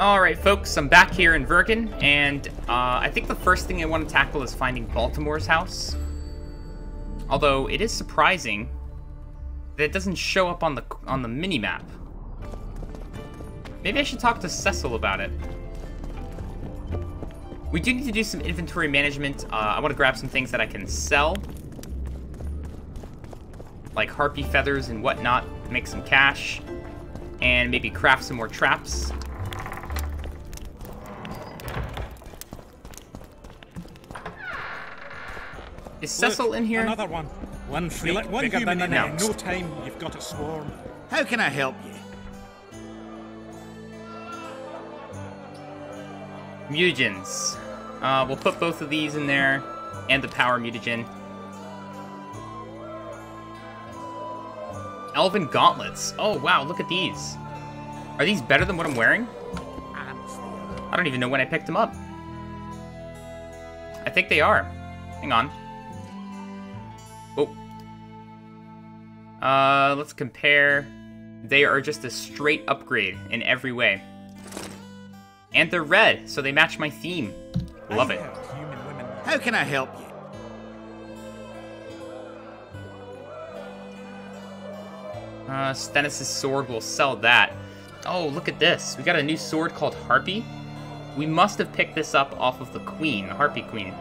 Alright folks, I'm back here in Vergen, and I think the first thing I want to tackle is finding Baltimore's house. Although, it is surprising that it doesn't show up on the mini-map. Maybe I should talk to Cecil about it. We do need to do some inventory management. I want to grab some things that I can sell. Like harpy feathers and whatnot, make some cash. And maybe craft some more traps. Is Cecil in here? Another one. One freak, one bigger than an egg. No time, you've got a swarm. How can I help you? Mutagens. We'll put both of these in there, and the power mutagen. Elven gauntlets. Oh wow, look at these. Are these better than what I'm wearing? I don't even know when I picked them up. I think they are. Hang on. Oh. Let's compare. They are just a straight upgrade in every way. And they're red, so they match my theme. Love it. How can I help you? Stennis' sword, will sell that. Oh, look at this. We got a new sword called Harpy. We must have picked this up off of the Queen, the Harpy Queen.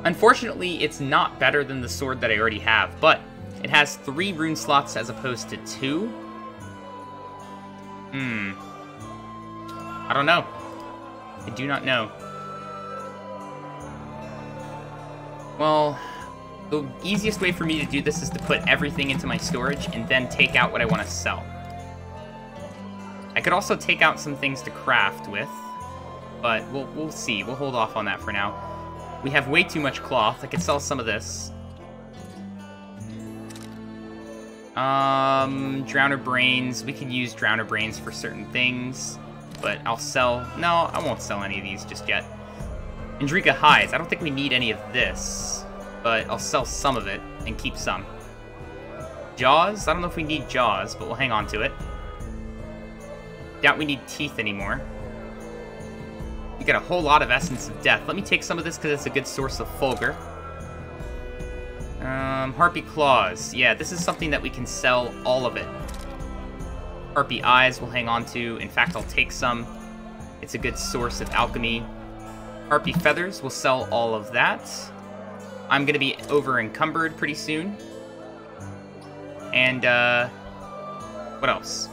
Unfortunately, it's not better than the sword that I already have, but it has 3 rune slots as opposed to 2. I don't know. I do not know. Well, the easiest way for me to do this is to put everything into my storage and then take out what I want to sell. I could also take out some things to craft with, but we'll see. We'll hold off on that for now. We have way too much cloth. I could sell some of this. Drowner brains. We can use drowner brains for certain things, but I'll sell... No, I won't sell any of these just yet. Indrika hides. I don't think we need any of this, but I'll sell some of it and keep some. Jaws. I don't know if we need jaws, but we'll hang on to it. Doubt we need teeth anymore. We got a whole lot of Essence of Death. Let me take some of this because it's a good source of Fulgur. Harpy Claws. Yeah, this is something that we can sell all of it. Harpy Eyes we'll hang on to. In fact, I'll take some. It's a good source of alchemy. Harpy Feathers, we'll sell all of that. I'm going to be over-encumbered pretty soon. And, what else?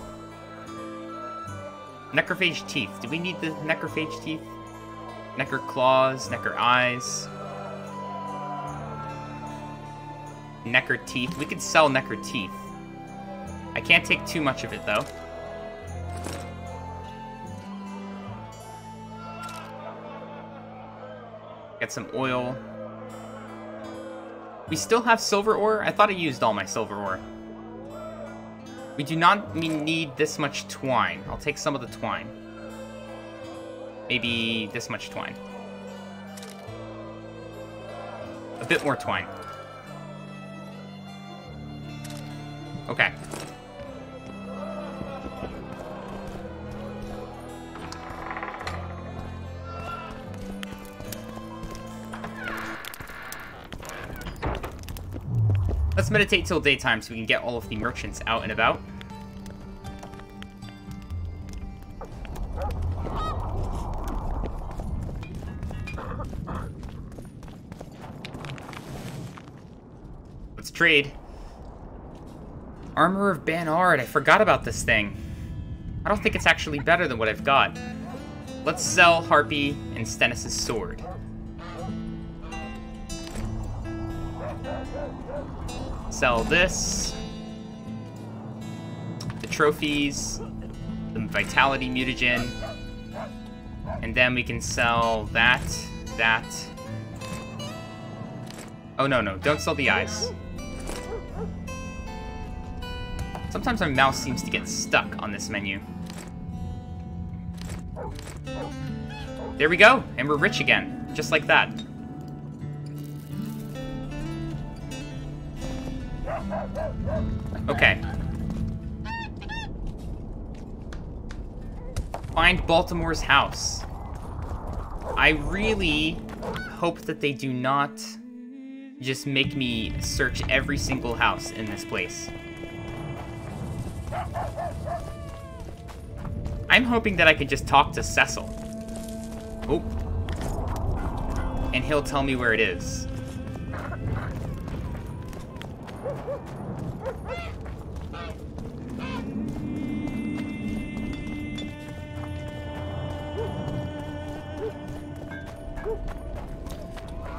Necrophage Teeth. Do we need the Necrophage Teeth? Necker Claws, Necker Eyes. Necker Teeth. We could sell Necker Teeth. I can't take too much of it, though. Get some oil. We still have silver ore? I thought I used all my silver ore. We do not need this much twine. I'll take some of the twine. Maybe this much twine. A bit more twine. Okay. Let's meditate till daytime so we can get all of the merchants out and about. Let's trade. Armor of Banard. I forgot about this thing. I don't think it's actually better than what I've got. Let's sell Harpy and Stennis' sword. Sell this. The trophies. The Vitality Mutagen. And then we can sell that. That. Oh, no, no. Don't sell the eyes. Sometimes my mouse seems to get stuck on this menu. There we go, and we're rich again, just like that. Okay. Find Baltimore's house. I really hope that they do not just make me search every single house in this place. I'm hoping that I can just talk to Cecil. Oh. And he'll tell me where it is.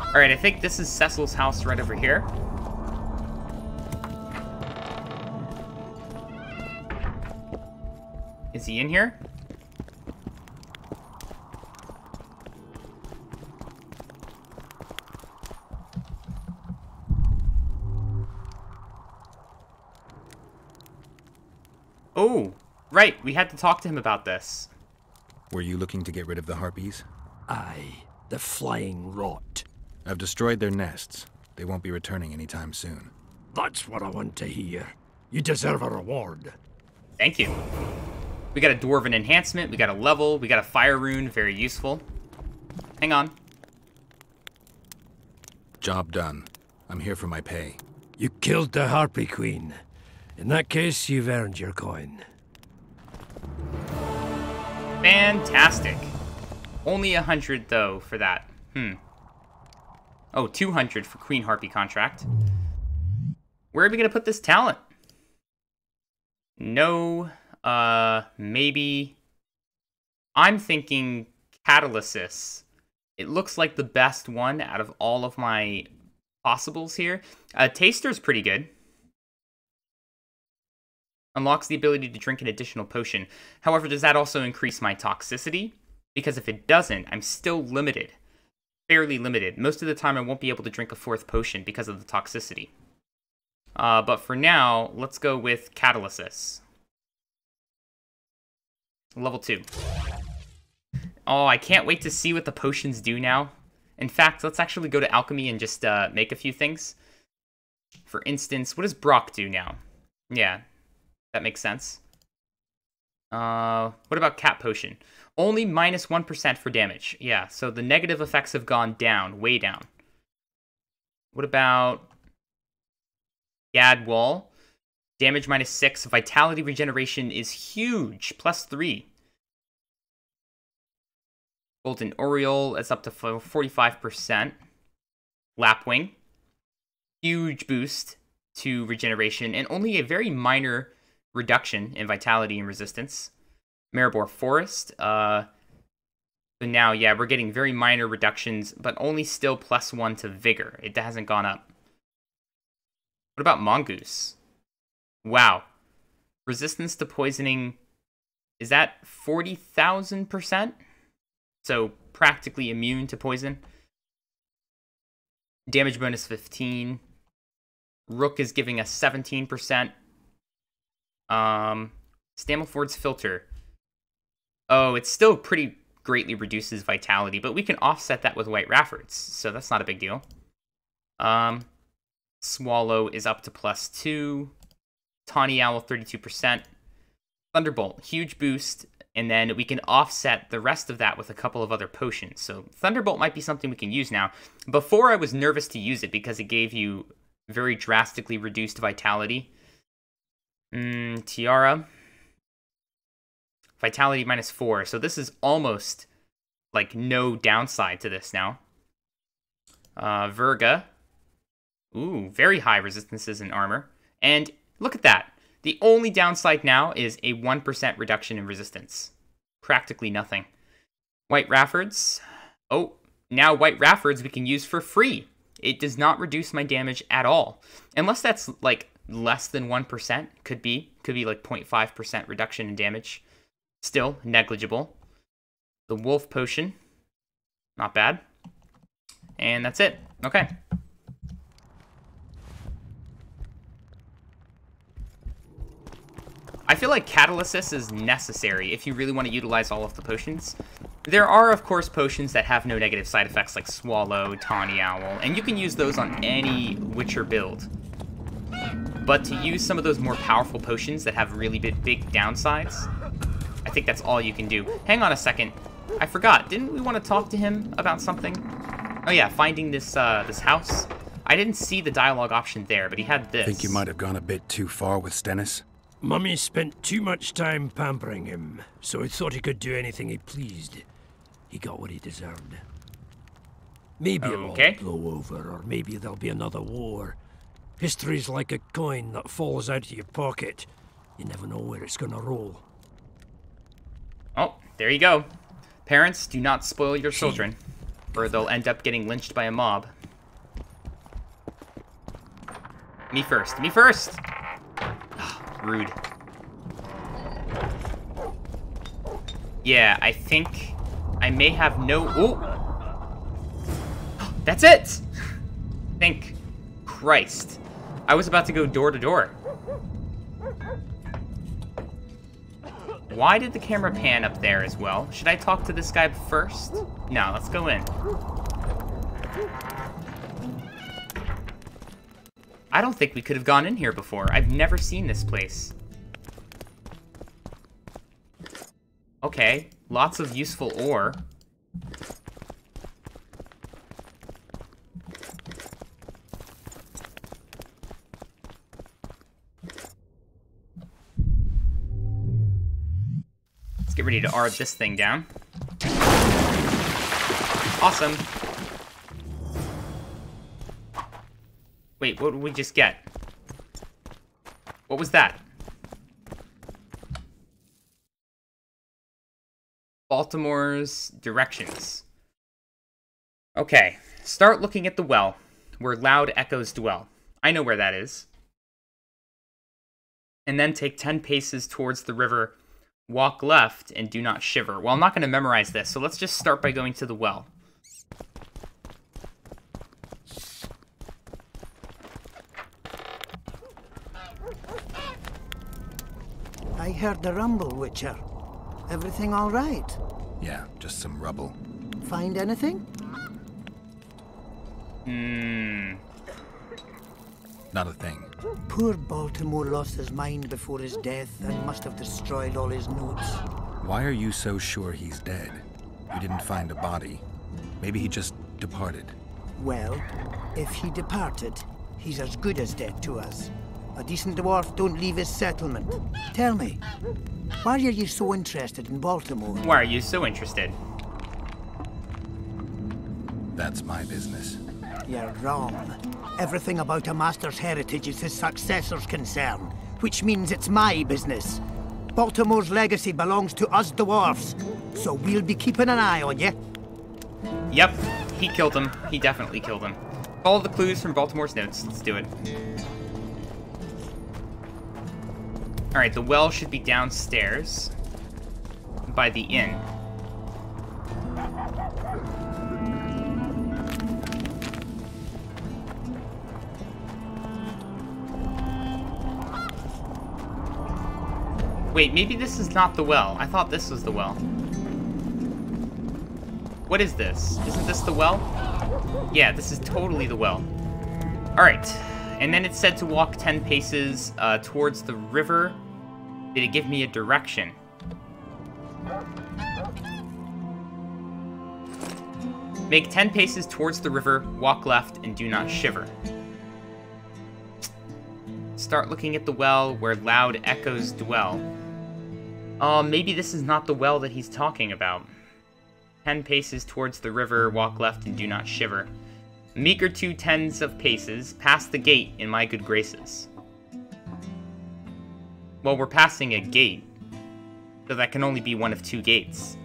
Alright, I think this is Cecil's house right over here. Is he in here? Oh, right, we had to talk to him about this. Were you looking to get rid of the harpies? Aye, the flying rot. I've destroyed their nests. They won't be returning anytime soon. That's what I want to hear. You deserve a reward. Thank you. We got a Dwarven enhancement, we got a level, we got a fire rune, very useful. Hang on. Job done. I'm here for my pay. You killed the Harpy Queen. In that case, you've earned your coin. Fantastic. Only 100, though, for that. Oh, 200 for Queen Harpy contract. Where are we going to put this talent? No, maybe... I'm thinking Catalysis. It looks like the best one out of all of my possibles here. Taster's pretty good. Unlocks the ability to drink an additional potion. However, does that also increase my toxicity? Because if it doesn't, I'm still limited. Fairly limited. Most of the time, I won't be able to drink a 4th potion because of the toxicity. But for now, let's go with Catalysis. Level 2. Oh, I can't wait to see what the potions do now. In fact, let's actually go to Alchemy and just make a few things. For instance, what does Brock do now? Yeah, that makes sense. What about Cat Potion? Only minus 1% for damage. Yeah, so the negative effects have gone down, way down. What about Gad Wall? Damage minus 6. Vitality regeneration is huge, plus 3. Golden Oriole, that's up to 45%. Lapwing, huge boost to regeneration, and only a very minor reduction in vitality and resistance. Maribor Forest, so now, yeah, we're getting very minor reductions, but only still plus 1 to vigor. It hasn't gone up. What about Mongoose? Wow. Resistance to poisoning, is that 40,000%? So practically immune to poison. Damage bonus 15. Rook is giving us 17%. Stammelford's Filter. Oh, it still pretty greatly reduces vitality, but we can offset that with White Raffords, so that's not a big deal. Swallow is up to plus 2. Tawny Owl, 32%. Thunderbolt, huge boost, and then we can offset the rest of that with a couple of other potions. So Thunderbolt might be something we can use now. Before, I was nervous to use it because it gave you very drastically reduced vitality. Tiara. Vitality minus 4. So this is almost like no downside to this now. Virga. Ooh, very high resistances and armor. And look at that. The only downside now is a 1% reduction in resistance. Practically nothing. White Raffords. Oh, now White Raffords we can use for free. It does not reduce my damage at all. Unless that's like less than 1%. Could be like 0.5% reduction in damage. Still negligible. The Wolf Potion. Not bad. And that's it. Okay. I feel like Catalysis is necessary if you really want to utilize all of the potions. There are, of course, potions that have no negative side effects like Swallow, Tawny Owl, and you can use those on any Witcher build. But to use some of those more powerful potions that have really big downsides, I think that's all you can do. Hang on a second. I forgot. Didn't we want to talk to him about something? Oh yeah, finding this this house. I didn't see the dialogue option there, but he had this. Think you might have gone a bit too far with Stennis? Mummy spent too much time pampering him, so he thought he could do anything he pleased. He got what he deserved. Maybe it'll all blow over, or maybe there'll be another war. History's like a coin that falls out of your pocket. You never know where it's gonna roll. Oh, there you go. Parents, do not spoil your children, or they'll end up getting lynched by a mob. Me first. Me first! Rude. Yeah, I think I may have no... Oh! That's it! Thank Christ. I was about to go door to door. Why did the camera pan up there as well? Should I talk to this guy first? No, let's go in. I don't think we could have gone in here before. I've never seen this place. Okay, lots of useful ore. Let's get ready to art this thing down. Awesome. Wait, what did we just get? What was that? Baltimore's directions. Okay, start looking at the well, where loud echoes dwell. I know where that is. And then take 10 paces towards the river, walk left, and do not shiver. Well, I'm not going to memorize this, so let's just start by going to the well. I heard the rumble, Witcher. Everything all right? Yeah, just some rubble. Find anything? Not a thing. Poor Baltimore lost his mind before his death and must have destroyed all his notes. Why are you so sure he's dead? You didn't find a body. Maybe he just departed. Well, if he departed, he's as good as dead to us. A decent dwarf don't leave his settlement. Tell me, why are you so interested in Baltimore? Why are you so interested? That's my business. You're wrong. Everything about a master's heritage is his successor's concern, which means it's my business. Baltimore's legacy belongs to us dwarfs, so we'll be keeping an eye on you. Yep, he killed him. He definitely killed him. Follow the clues from Baltimore's notes. Let's do it. Alright, the well should be downstairs by the inn. Wait, maybe this is not the well. I thought this was the well. What is this? Isn't this the well? Yeah, this is totally the well. Alright, and then it said to walk 10 paces towards the river. Did it give me a direction? Make 10 paces towards the river, walk left, and do not shiver. Start looking at the well where loud echoes dwell. Maybe this is not the well that he's talking about. 10 paces towards the river, walk left, and do not shiver. A meager 2 tens of paces, past the gate in my good graces. Well, we're passing a gate, so that can only be one of 2 gates.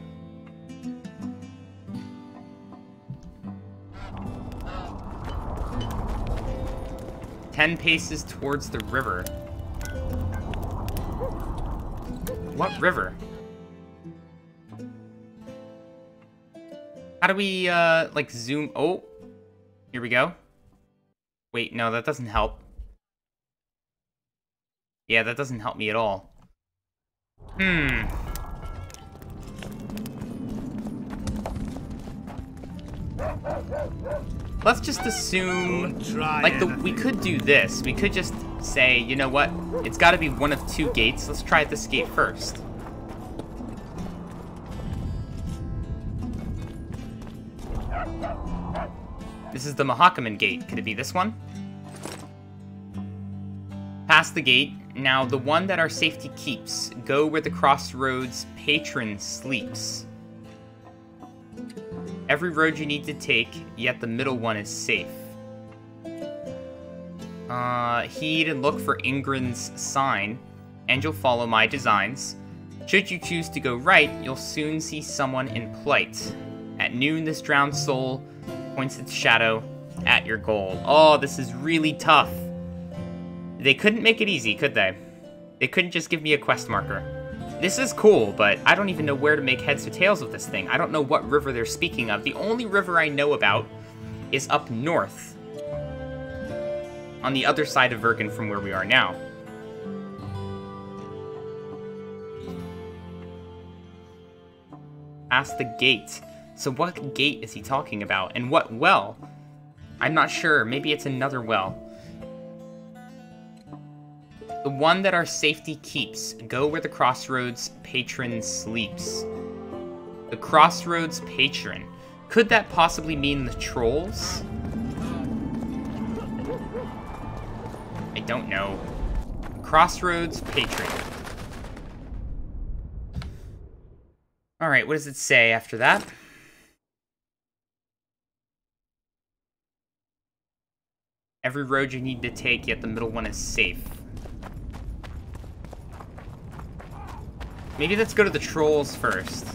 "10 paces towards the river." What river? How do we, like, zoom? Oh, here we go. Wait, no, that doesn't help. Yeah, that doesn't help me at all. Let's just assume, like, we could do this. We could just say, you know what? It's got to be one of 2 gates. Let's try this gate first. This is the Mahakaman Gate. Could it be this one? Past the gate. Now, the one that our safety keeps. Go where the crossroads patron sleeps. Every road you need to take, yet the middle one is safe. Heed and look for Ingrin's sign, and you'll follow my designs. Should you choose to go right, you'll soon see someone in plight. At noon, this drowned soul points its shadow at your goal. Oh, this is really tough. They couldn't make it easy, could they? They couldn't just give me a quest marker. This is cool, but I don't even know where to make heads or tails of this thing. I don't know what river they're speaking of. The only river I know about is up north, on the other side of Vergen from where we are now. Past the gate. So what gate is he talking about? And what well? I'm not sure. Maybe it's another well. The one that our safety keeps. Go where the crossroads patron sleeps. The crossroads patron. Could that possibly mean the trolls? I don't know. Crossroads patron. Alright, what does it say after that? Every road you need to take, yet the middle one is safe. Maybe let's go to the trolls first.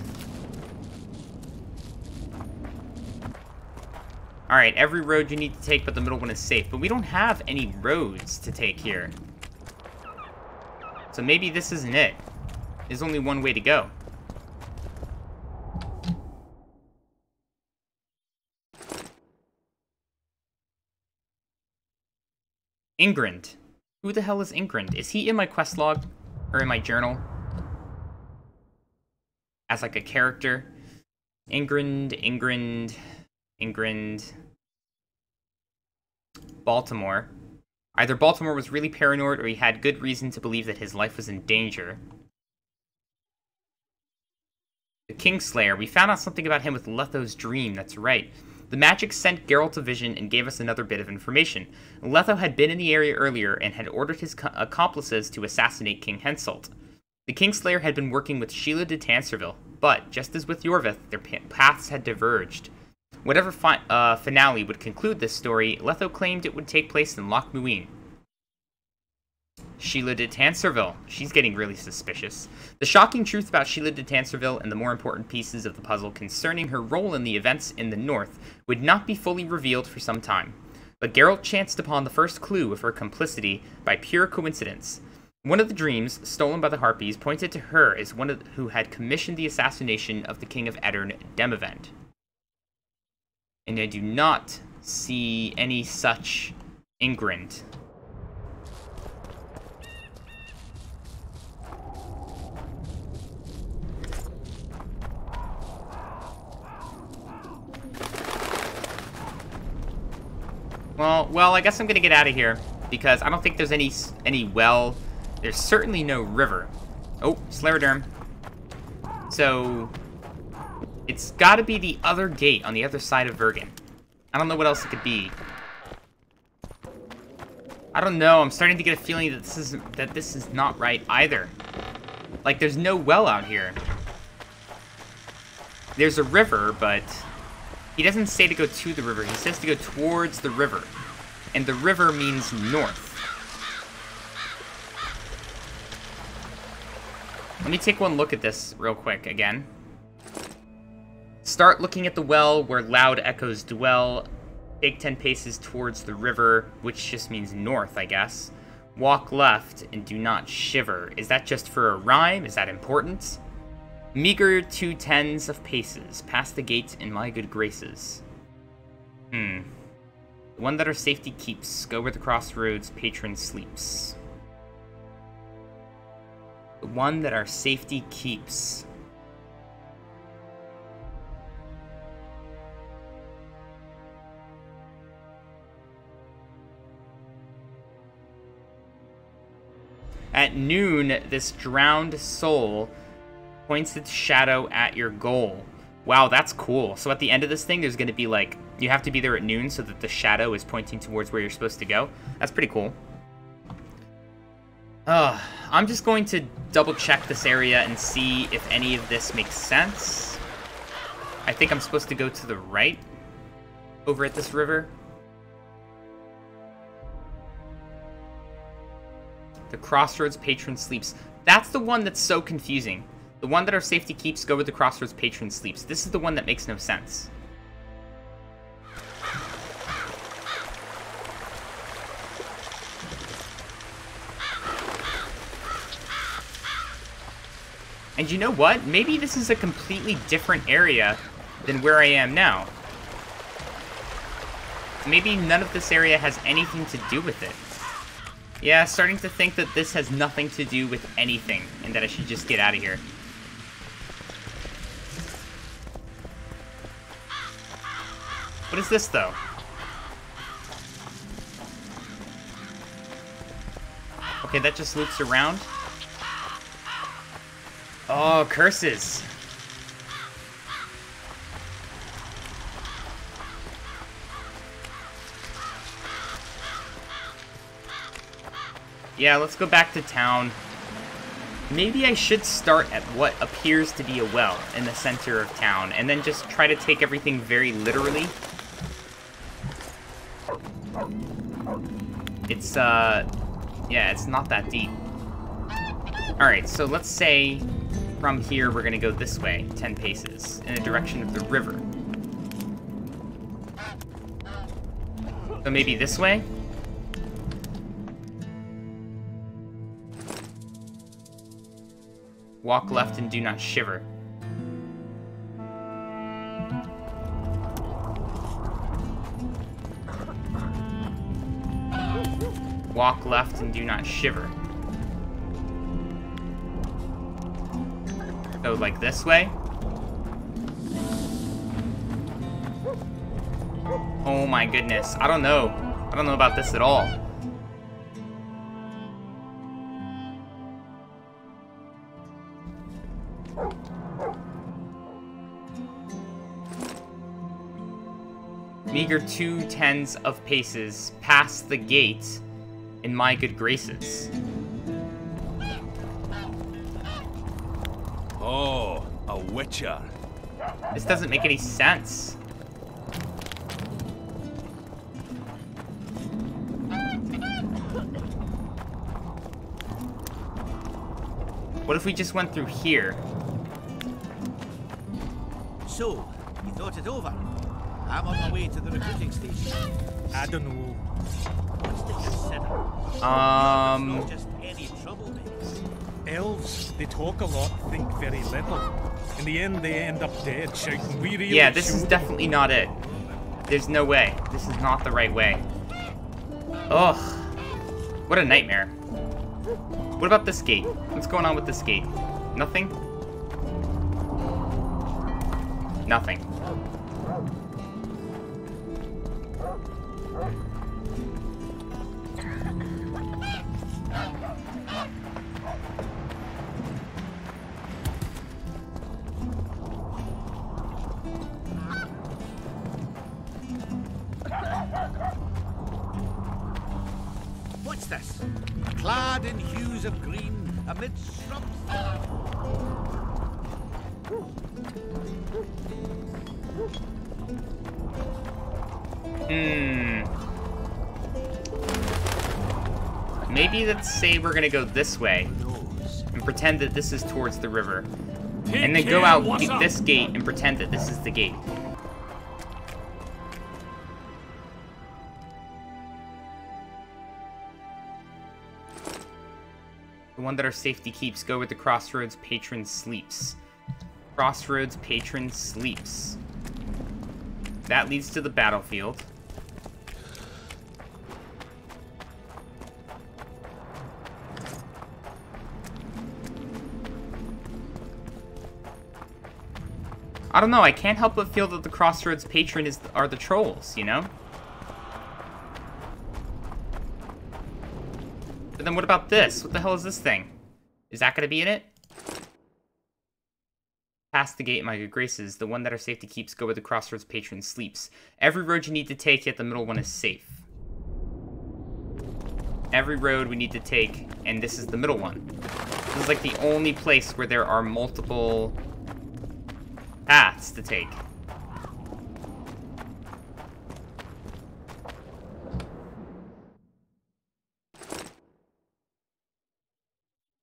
Alright, every road you need to take, but the middle one is safe. But we don't have any roads to take here. So maybe this isn't it. There's only one way to go. Ingrind. Who the hell is Ingrind? Is he in my quest log? Or in my journal? As like a character? Ingrind. Baltimore. Either Baltimore was really paranoid or he had good reason to believe that his life was in danger. The Kingslayer. We found out something about him with Letho's dream, that's right. The magic sent Geralt a vision and gave us another bit of information. Letho had been in the area earlier and had ordered his accomplices to assassinate King Henselt. The Kingslayer had been working with Sheila de Tanserville, but, just as with Yorvith, their paths had diverged. Whatever finale would conclude this story, Letho claimed it would take place in Loch Muin. Sheila de Tanserville. She's getting really suspicious. The shocking truth about Sheila de Tanserville and the more important pieces of the puzzle concerning her role in the events in the north would not be fully revealed for some time. But Geralt chanced upon the first clue of her complicity by pure coincidence. One of the dreams, stolen by the Harpies, pointed to her as one who had commissioned the assassination of the King of Edirn, Demavend. And I do not see any such Ingrind. Well, I guess I'm gonna get out of here because I don't think there's any well. There's certainly no river. Oh, Slaraderm. So it's got to be the other gate on the other side of Vergen. I don't know what else it could be. I don't know. I'm starting to get a feeling that this is not right either. Like there's no well out here. There's a river, but he doesn't say to go to the river. He says to go towards the river. And the river means north. Let me take one look at this real quick again. Start looking at the well where loud echoes dwell. Take 10 paces towards the river, which just means north, I guess. Walk left and do not shiver. Is that just for a rhyme? Is that important? Meager 2 tens of paces. Past the gate in my good graces. The one that our safety keeps. Go where the crossroads patron sleeps. The one that our safety keeps. At noon, this drowned soul points its shadow at your goal. Wow, that's cool. So at the end of this thing, there's going to be, like, You have to be there at noon so that the shadow is pointing towards where you're supposed to go. That's pretty cool. I'm just going to double check this area and see if any of this makes sense. I think I'm supposed to go to the right over at this river. The Crossroads Patron Sleeps. That's the one that's so confusing. The one that our safety keeps, go with the Crossroads Patron Sleeps. This is the one that makes no sense. And you know what? Maybe this is a completely different area than where I am now. Maybe none of this area has anything to do with it. Yeah, starting to think that this has nothing to do with anything, and that I should just get out of here. What is this, though? Okay, that just loops around. Oh, curses. Yeah, let's go back to town. Maybe I should start at what appears to be a well in the center of town, and then just try to take everything very literally. It's, yeah, it's not that deep. Alright, so let's say from here we're gonna go this way, 10 paces, in the direction of the river. So maybe this way? Walk left and do not shiver. Walk left and do not shiver. So, like this way? Oh my goodness. I don't know. I don't know about this at all. Meager 2/10 of paces past the gate in my good graces. Oh, a witcher. This doesn't make any sense. What if we just went through here? So, you thought it over? I'm on my way to the recruiting station. I don't know. What's to consider? It's not just any troublemakers. Elves, they talk a lot, think very little. In the end, they end up dead, shouting, "We really Yeah, this is should." definitely not it. There's no way. This is not the right way. Ugh. What a nightmare. What about this gate? What's going on with this gate? Nothing? Nothing. What's this? Clad in hues of green amid shrubs. Maybe let's say we're gonna go this way and pretend that this is towards the river. And then go out this gate and pretend that this is the gate. The one that our safety keeps, go with the Crossroads Patron Sleeps. Crossroads Patron Sleeps. That leads to the battlefield. I don't know, I can't help but feel that the Crossroads Patron are the trolls, you know? But then what about this? What the hell is this thing? Is that gonna be in it? Past the gate, my good graces. The one that our safety keeps. Go where the crossroads patron sleeps. Every road you need to take, yet the middle one is safe. Every road we need to take, and this is the middle one. This is like the only place where there are multiple paths to take.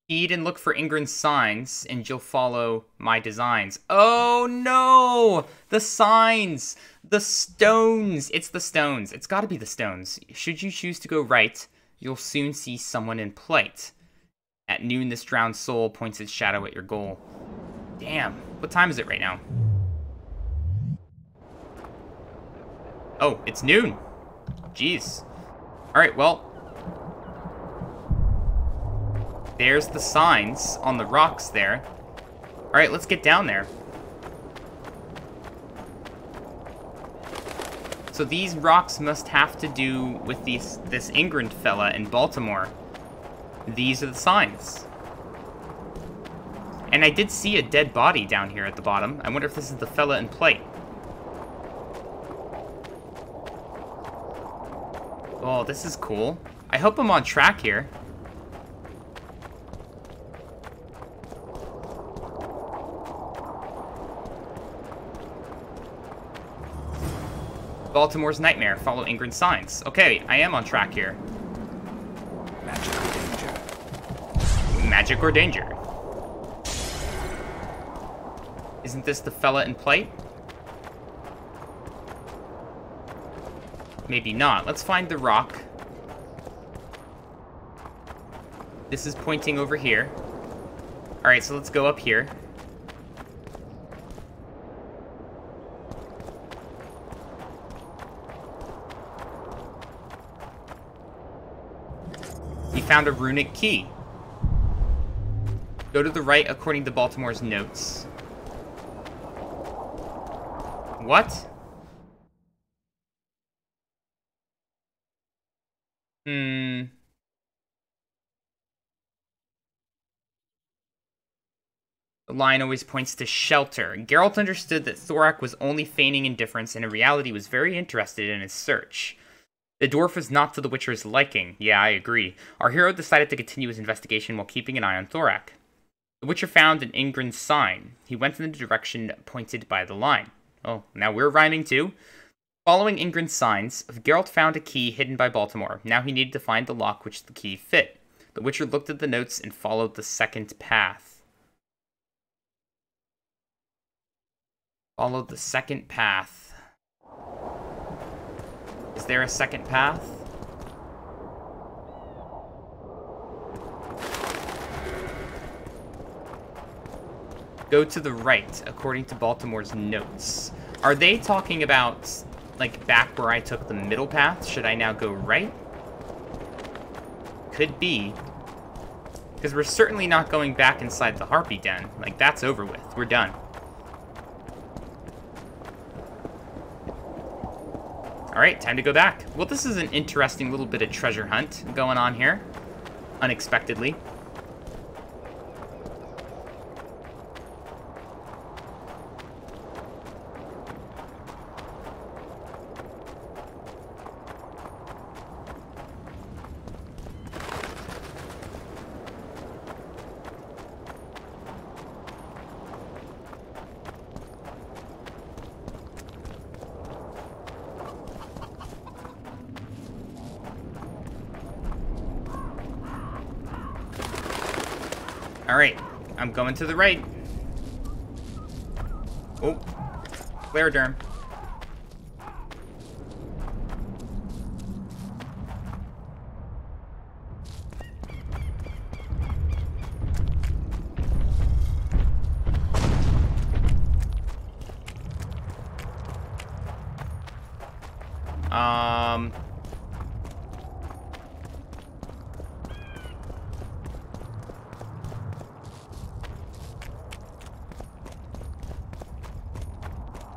Feed and look for Ingrin's signs, and you'll follow my designs. Oh no! The signs! The stones! It's the stones. It's gotta be the stones. Should you choose to go right, you'll soon see someone in plight. At noon, this drowned soul points its shadow at your goal. Damn, what time is it right now? Oh, it's noon. Jeez. Alright, well, there's the signs on the rocks there. Alright, let's get down there. So these rocks must have to do with this Ingrid fella in Baltimore. These are the signs. And I did see a dead body down here at the bottom. I wonder if this is the fella in plight. Oh, this is cool. I hope I'm on track here. Baltimore's nightmare. Follow Ingrid's signs. Okay, I am on track here. Magic or danger? Magic or danger? Isn't this the fella in plight? Maybe not. Let's find the rock. This is pointing over here. Alright, so let's go up here. We found a runic key. Go to the right according to Baltimore's notes. What? The line always points to shelter. Geralt understood that Thorak was only feigning indifference and in reality was very interested in his search. The dwarf was not to the Witcher's liking. Yeah, I agree. Our hero decided to continue his investigation while keeping an eye on Thorak. The Witcher found an Ingrin's sign. He went in the direction pointed by the line. Oh, now we're rhyming too. Following Ingrin's signs, Geralt found a key hidden by Baltimore. Now he needed to find the lock which the key fit. The Witcher looked at the notes and followed the second path. Followed the second path. Is there a second path? Go to the right, according to Baltimore's notes. Are they talking about, like, back where I took the middle path? Should I now go right? Could be. Because we're certainly not going back inside the Harpy Den. Like, that's over with. We're done. Alright, time to go back. Well, this is an interesting little bit of treasure hunt going on here. Unexpectedly. Alright, I'm going to the right. Oh, Clariderm.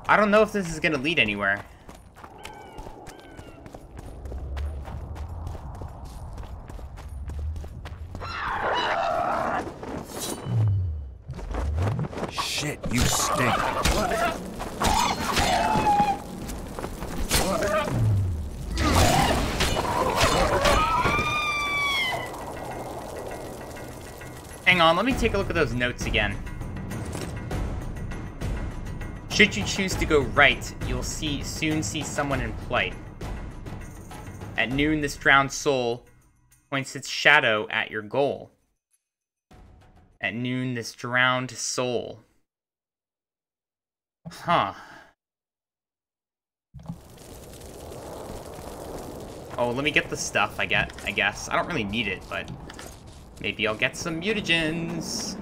I don't know if this is gonna lead anywhere. Shit. You stink. Hang on, let me take a look at those notes again. Should you choose to go right, you'll soon see someone in plight. At noon, this drowned soul points its shadow at your goal. At noon, this drowned soul. Huh. Oh, let me get the stuff, I guess. I don't really need it, but maybe I'll get some mutagens.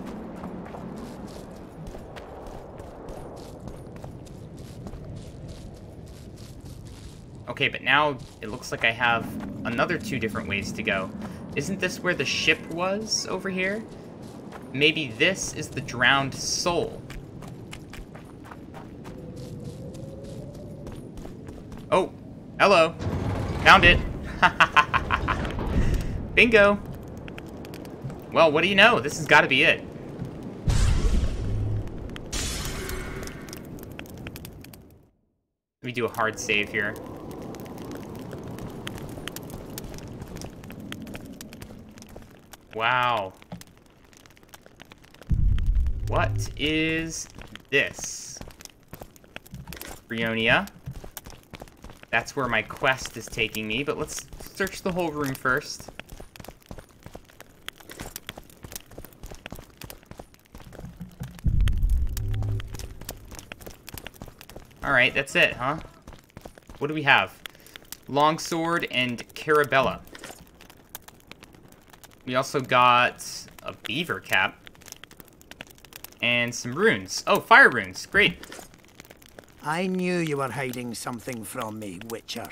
Okay, but now it looks like I have another 2 different ways to go. Isn't this where the ship was over here? Maybe this is the drowned soul. Oh, hello. Found it. Bingo. Well, what do you know? This has got to be it. Let me do a hard save here. Wow. What is this? Brionia. That's where my quest is taking me, but let's search the whole room first. Alright, that's it, huh? What do we have? Longsword and Carabella. We also got a beaver cap. And some runes. Oh, fire runes. Great. I knew you were hiding something from me, Witcher.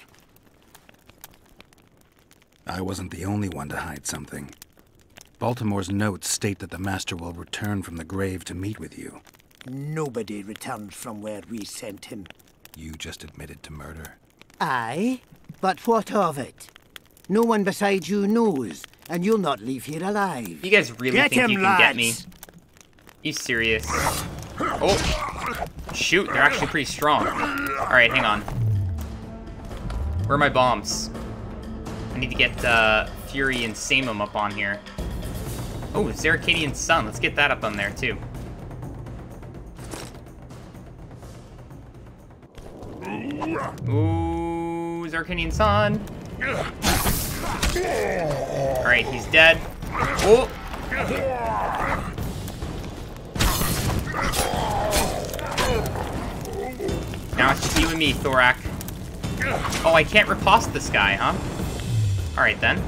I wasn't the only one to hide something. Baltimore's notes state that the Master will return from the grave to meet with you. Nobody returned from where we sent him. You just admitted to murder. Aye, but what of it? No one besides you knows, and you'll not leave here alive. You guys really Get think him, you can lads. get me? You serious? Oh, shoot, they're actually pretty strong. Alright, hang on. Where are my bombs? I need to get Fury and Samum up on here. Oh, Zeracadian Sun. Let's get that up on there, too. Ooh, Zeracadian Sun. Alright, he's dead. Oh! Now it's just you and me, Thorak. Oh, I can't riposte this guy, huh? Alright, then.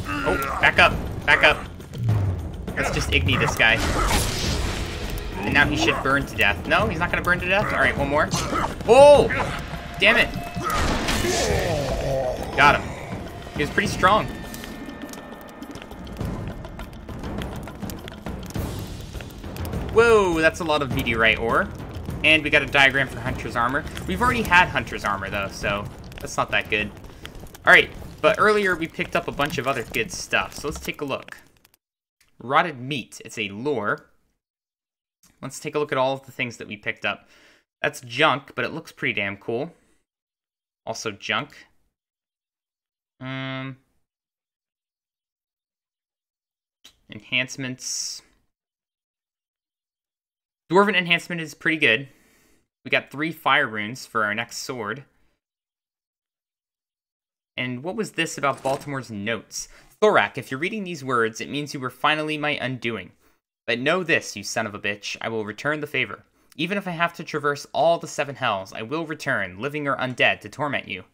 Oh, back up. Back up. Let's just Igni this guy. And now he should burn to death. No, he's not gonna burn to death? Alright, one more. Oh! Damn it. Got him. He was pretty strong. Whoa, that's a lot of meteorite ore. And we got a diagram for Hunter's Armor. We've already had Hunter's Armor, though, so that's not that good. Alright, but earlier we picked up a bunch of other good stuff, so let's take a look. Rotted meat. It's a lure. Let's take a look at all of the things that we picked up. That's junk, but it looks pretty damn cool. Also junk. Enhancements. Dwarven enhancement is pretty good. We got 3 fire runes for our next sword. And what was this about Baltimore's notes? Thorak, if you're reading these words, it means you were finally my undoing. But know this, you son of a bitch, I will return the favor. Even if I have to traverse all the 7 hells, I will return, living or undead, to torment you.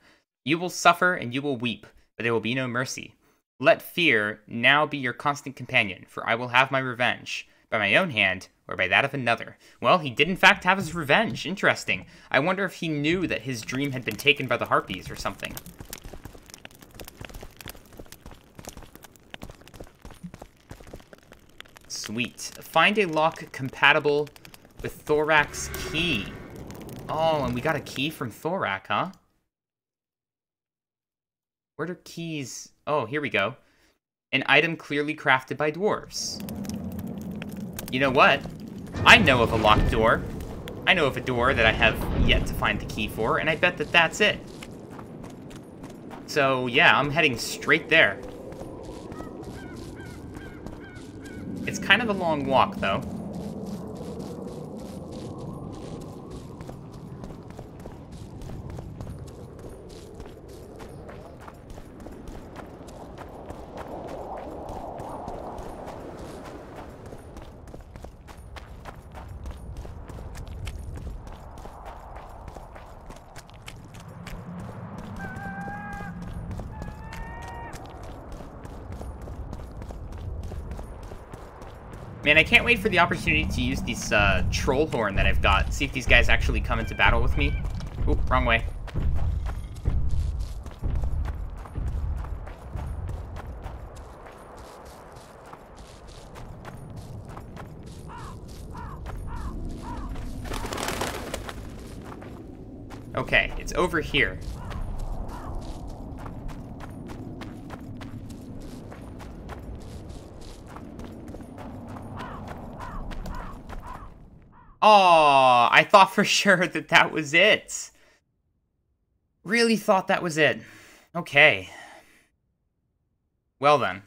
You will suffer and you will weep, but there will be no mercy. Let fear now be your constant companion, for I will have my revenge, by my own hand, or by that of another. Well, he did in fact have his revenge. Interesting. I wonder if he knew that his dream had been taken by the Harpies or something. Sweet. Find a lock compatible with Thorak's key. Oh, and we got a key from Thorak, huh? Where are keys? Oh, here we go. An item clearly crafted by dwarves. You know what? I know of a locked door. I know of a door that I have yet to find the key for, and I bet that that's it. So, yeah, I'm heading straight there. It's kind of a long walk, though. Man, I can't wait for the opportunity to use this troll horn that I've got. See if these guys actually come into battle with me. Oop, wrong way. Okay, it's over here. Oh, I thought for sure that that was it. Really thought that was it. Okay. Well then.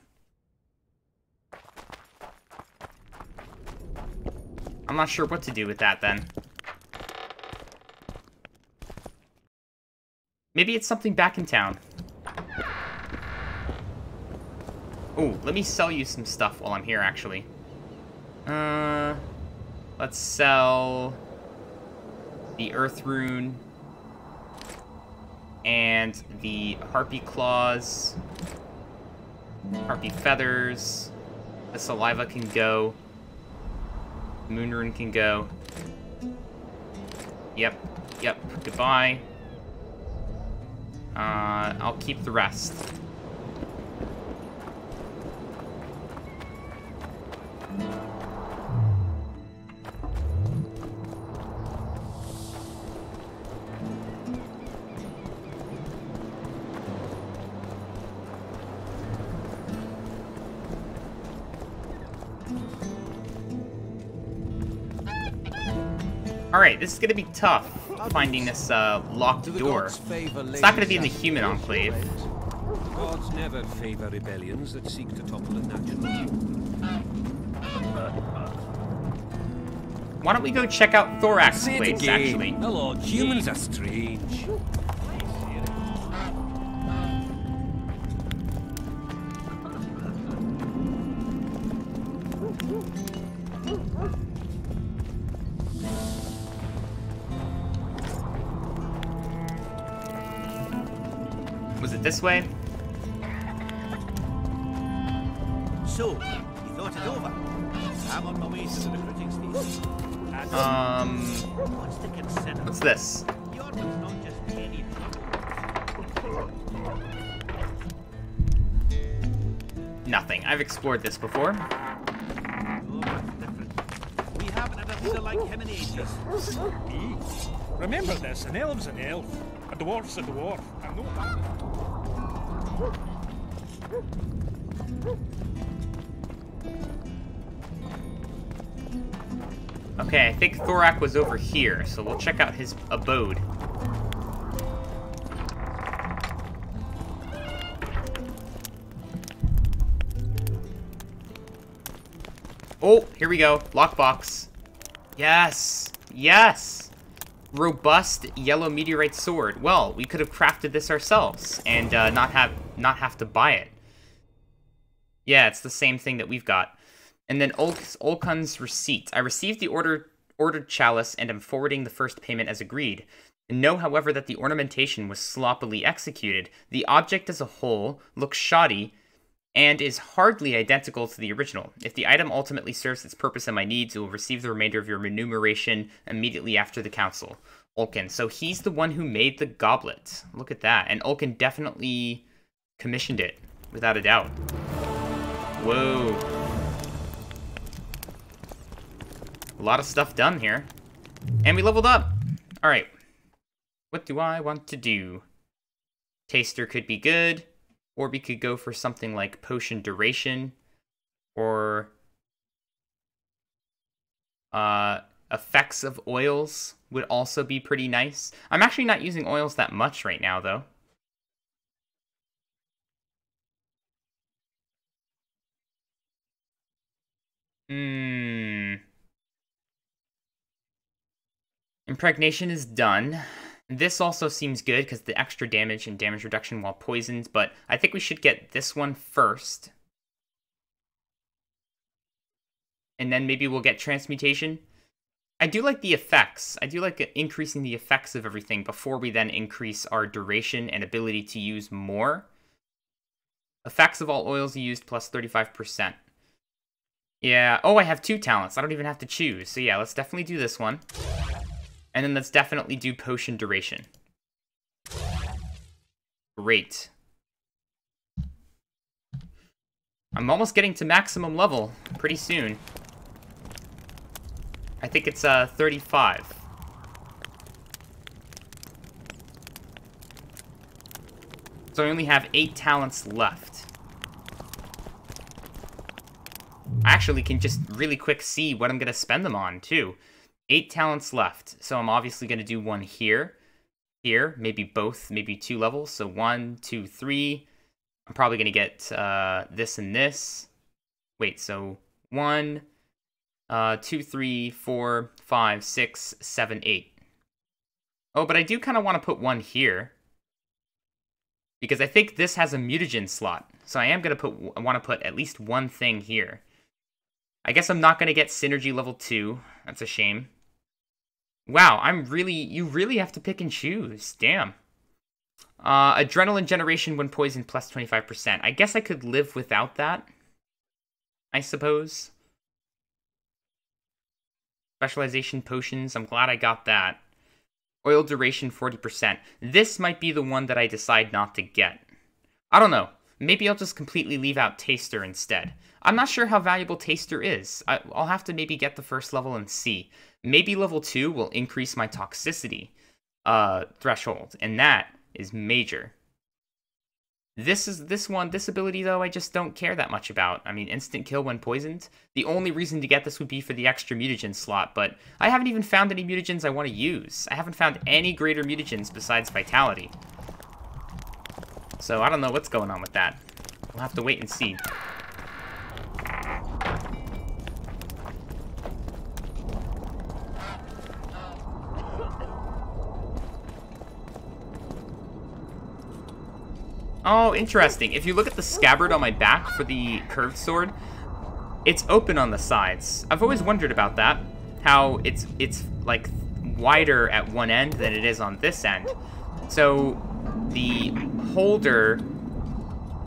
I'm not sure what to do with that then. Maybe it's something back in town. Oh, let me sell you some stuff while I'm here, actually. Let's sell the Earth Rune and the Harpy Claws, Harpy Feathers. The Saliva can go. Moon Rune can go. Yep, goodbye. I'll keep the rest. Alright, this is gonna be tough, finding this locked door. It's not gonna be in the human enclave. Gods never favor rebellions that seek to topple the natural. Why don't we go check out Thorax's place, actually? Hello, humans are strange. Was it this way? So, you thought it over? I'm on my way to the recruiting station. What's to consider? What's this? Yorman's not just any Nothing. I've explored this before. Oh, it's different. We haven't had a leader like him in ages. Remember this, an elf's an elf, a dwarf's a dwarf, and no matter. Okay, I think Thorak was over here, so we'll check out his abode. Oh, here we go. Lockbox. Yes! Yes! Robust yellow meteorite sword. Well, we could have crafted this ourselves and not have to buy it. Yeah, it's the same thing that we've got. And then Olkun's receipt. I received the ordered chalice and am forwarding the first payment as agreed. Know, however, that the ornamentation was sloppily executed. The object as a whole looks shoddy and is hardly identical to the original. If the item ultimately serves its purpose and my needs, you will receive the remainder of your remuneration immediately after the council. Olkun. So he's the one who made the goblet. Look at that. And Olkun definitely commissioned it, without a doubt. Whoa. A lot of stuff done here. And we leveled up. Alright. What do I want to do? Taster could be good. Or we could go for something like potion duration, or effects of oils would also be pretty nice. I'm actually not using oils that much right now, though. Impregnation is done. This also seems good because the extra damage and damage reduction while poisoned, but I think we should get this one first. And then maybe we'll get transmutation. I do like the effects. I do like increasing the effects of everything before we then increase our duration and ability to use more. Effects of all oils used plus 35%. Yeah, oh, I have 2 talents. I don't even have to choose. So yeah, let's definitely do this one. And then let's definitely do potion duration. Great. I'm almost getting to maximum level pretty soon. I think it's 35. So I only have 8 talents left. I actually can just really quick see what I'm going to spend them on, too. 8 talents left. So I'm obviously going to do one here. Here. Maybe both. Maybe 2 levels. So 1, 2, 3. I'm probably going to get this and this. Wait, so 1, 2, 3, 4, 5, 6, 7, 8. Oh, but I do kind of want to put one here. Because I think this has a mutagen slot. So I am going to want to put at least one thing here. I guess I'm not going to get synergy level 2. That's a shame. Wow, you really have to pick and choose. Damn. Adrenaline generation when poisoned plus 25%. I guess I could live without that. I suppose. Specialization potions. I'm glad I got that. Oil duration 40%. This might be the one that I decide not to get. I don't know. Maybe I'll just completely leave out Taster instead. I'm not sure how valuable Taster is. I'll have to maybe get the first level and see. Maybe level 2 will increase my toxicity threshold, and that is major. This ability, though, I just don't care that much about. I mean, instant kill when poisoned. The only reason to get this would be for the extra mutagen slot, but I haven't even found any mutagens I want to use. I haven't found any greater mutagens besides Vitality. So I don't know what's going on with that. We'll have to wait and see. Oh, interesting. If you look at the scabbard on my back for the curved sword, it's open on the sides. I've always wondered about that. How it's like wider at one end than it is on this end. So the holder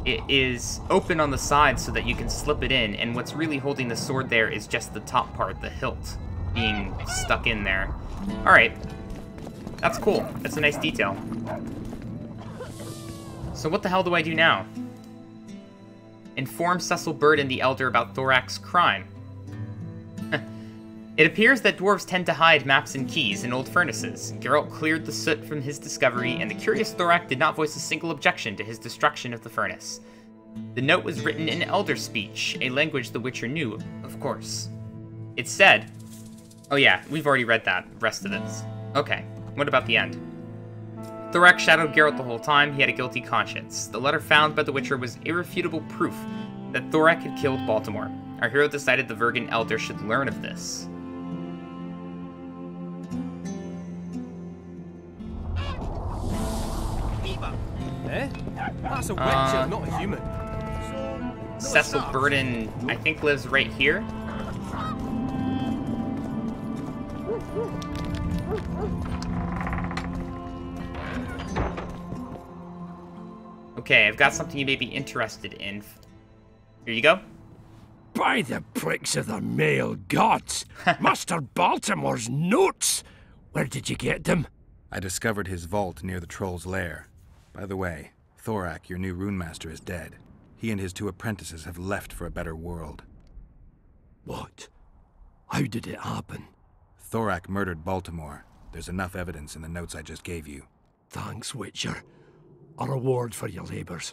is open on the sides so that you can slip it in, and what's really holding the sword there is just the top part, the hilt, being stuck in there. Alright. That's cool. That's a nice detail. So what the hell do I do now? Inform Cecil Burden the Elder about Thorak's crime. It appears that dwarves tend to hide maps and keys in old furnaces. Geralt cleared the soot from his discovery, and the curious Thorak did not voice a single objection to his destruction of the furnace. The note was written in Elder speech, a language the Witcher knew, of course. It said... Oh yeah, we've already read that, rest of this. Okay, what about the end? Thorak shadowed Geralt the whole time. He had a guilty conscience. The letter found by the Witcher was irrefutable proof that Thorak had killed Baltimore. Our hero decided the Vergen Elder should learn of this. Eh? That's a Witcher, not a human. Cecil Burden, I think, lives right here. Okay, I've got something you may be interested in. Here you go. By the pricks of the male gods! Master Baltimore's notes! Where did you get them? I discovered his vault near the troll's lair. By the way, Thorak, your new runemaster, is dead. He and his 2 apprentices have left for a better world. What? How did it happen? Thorak murdered Baltimore. There's enough evidence in the notes I just gave you. Thanks, Witcher. A reward for your labors.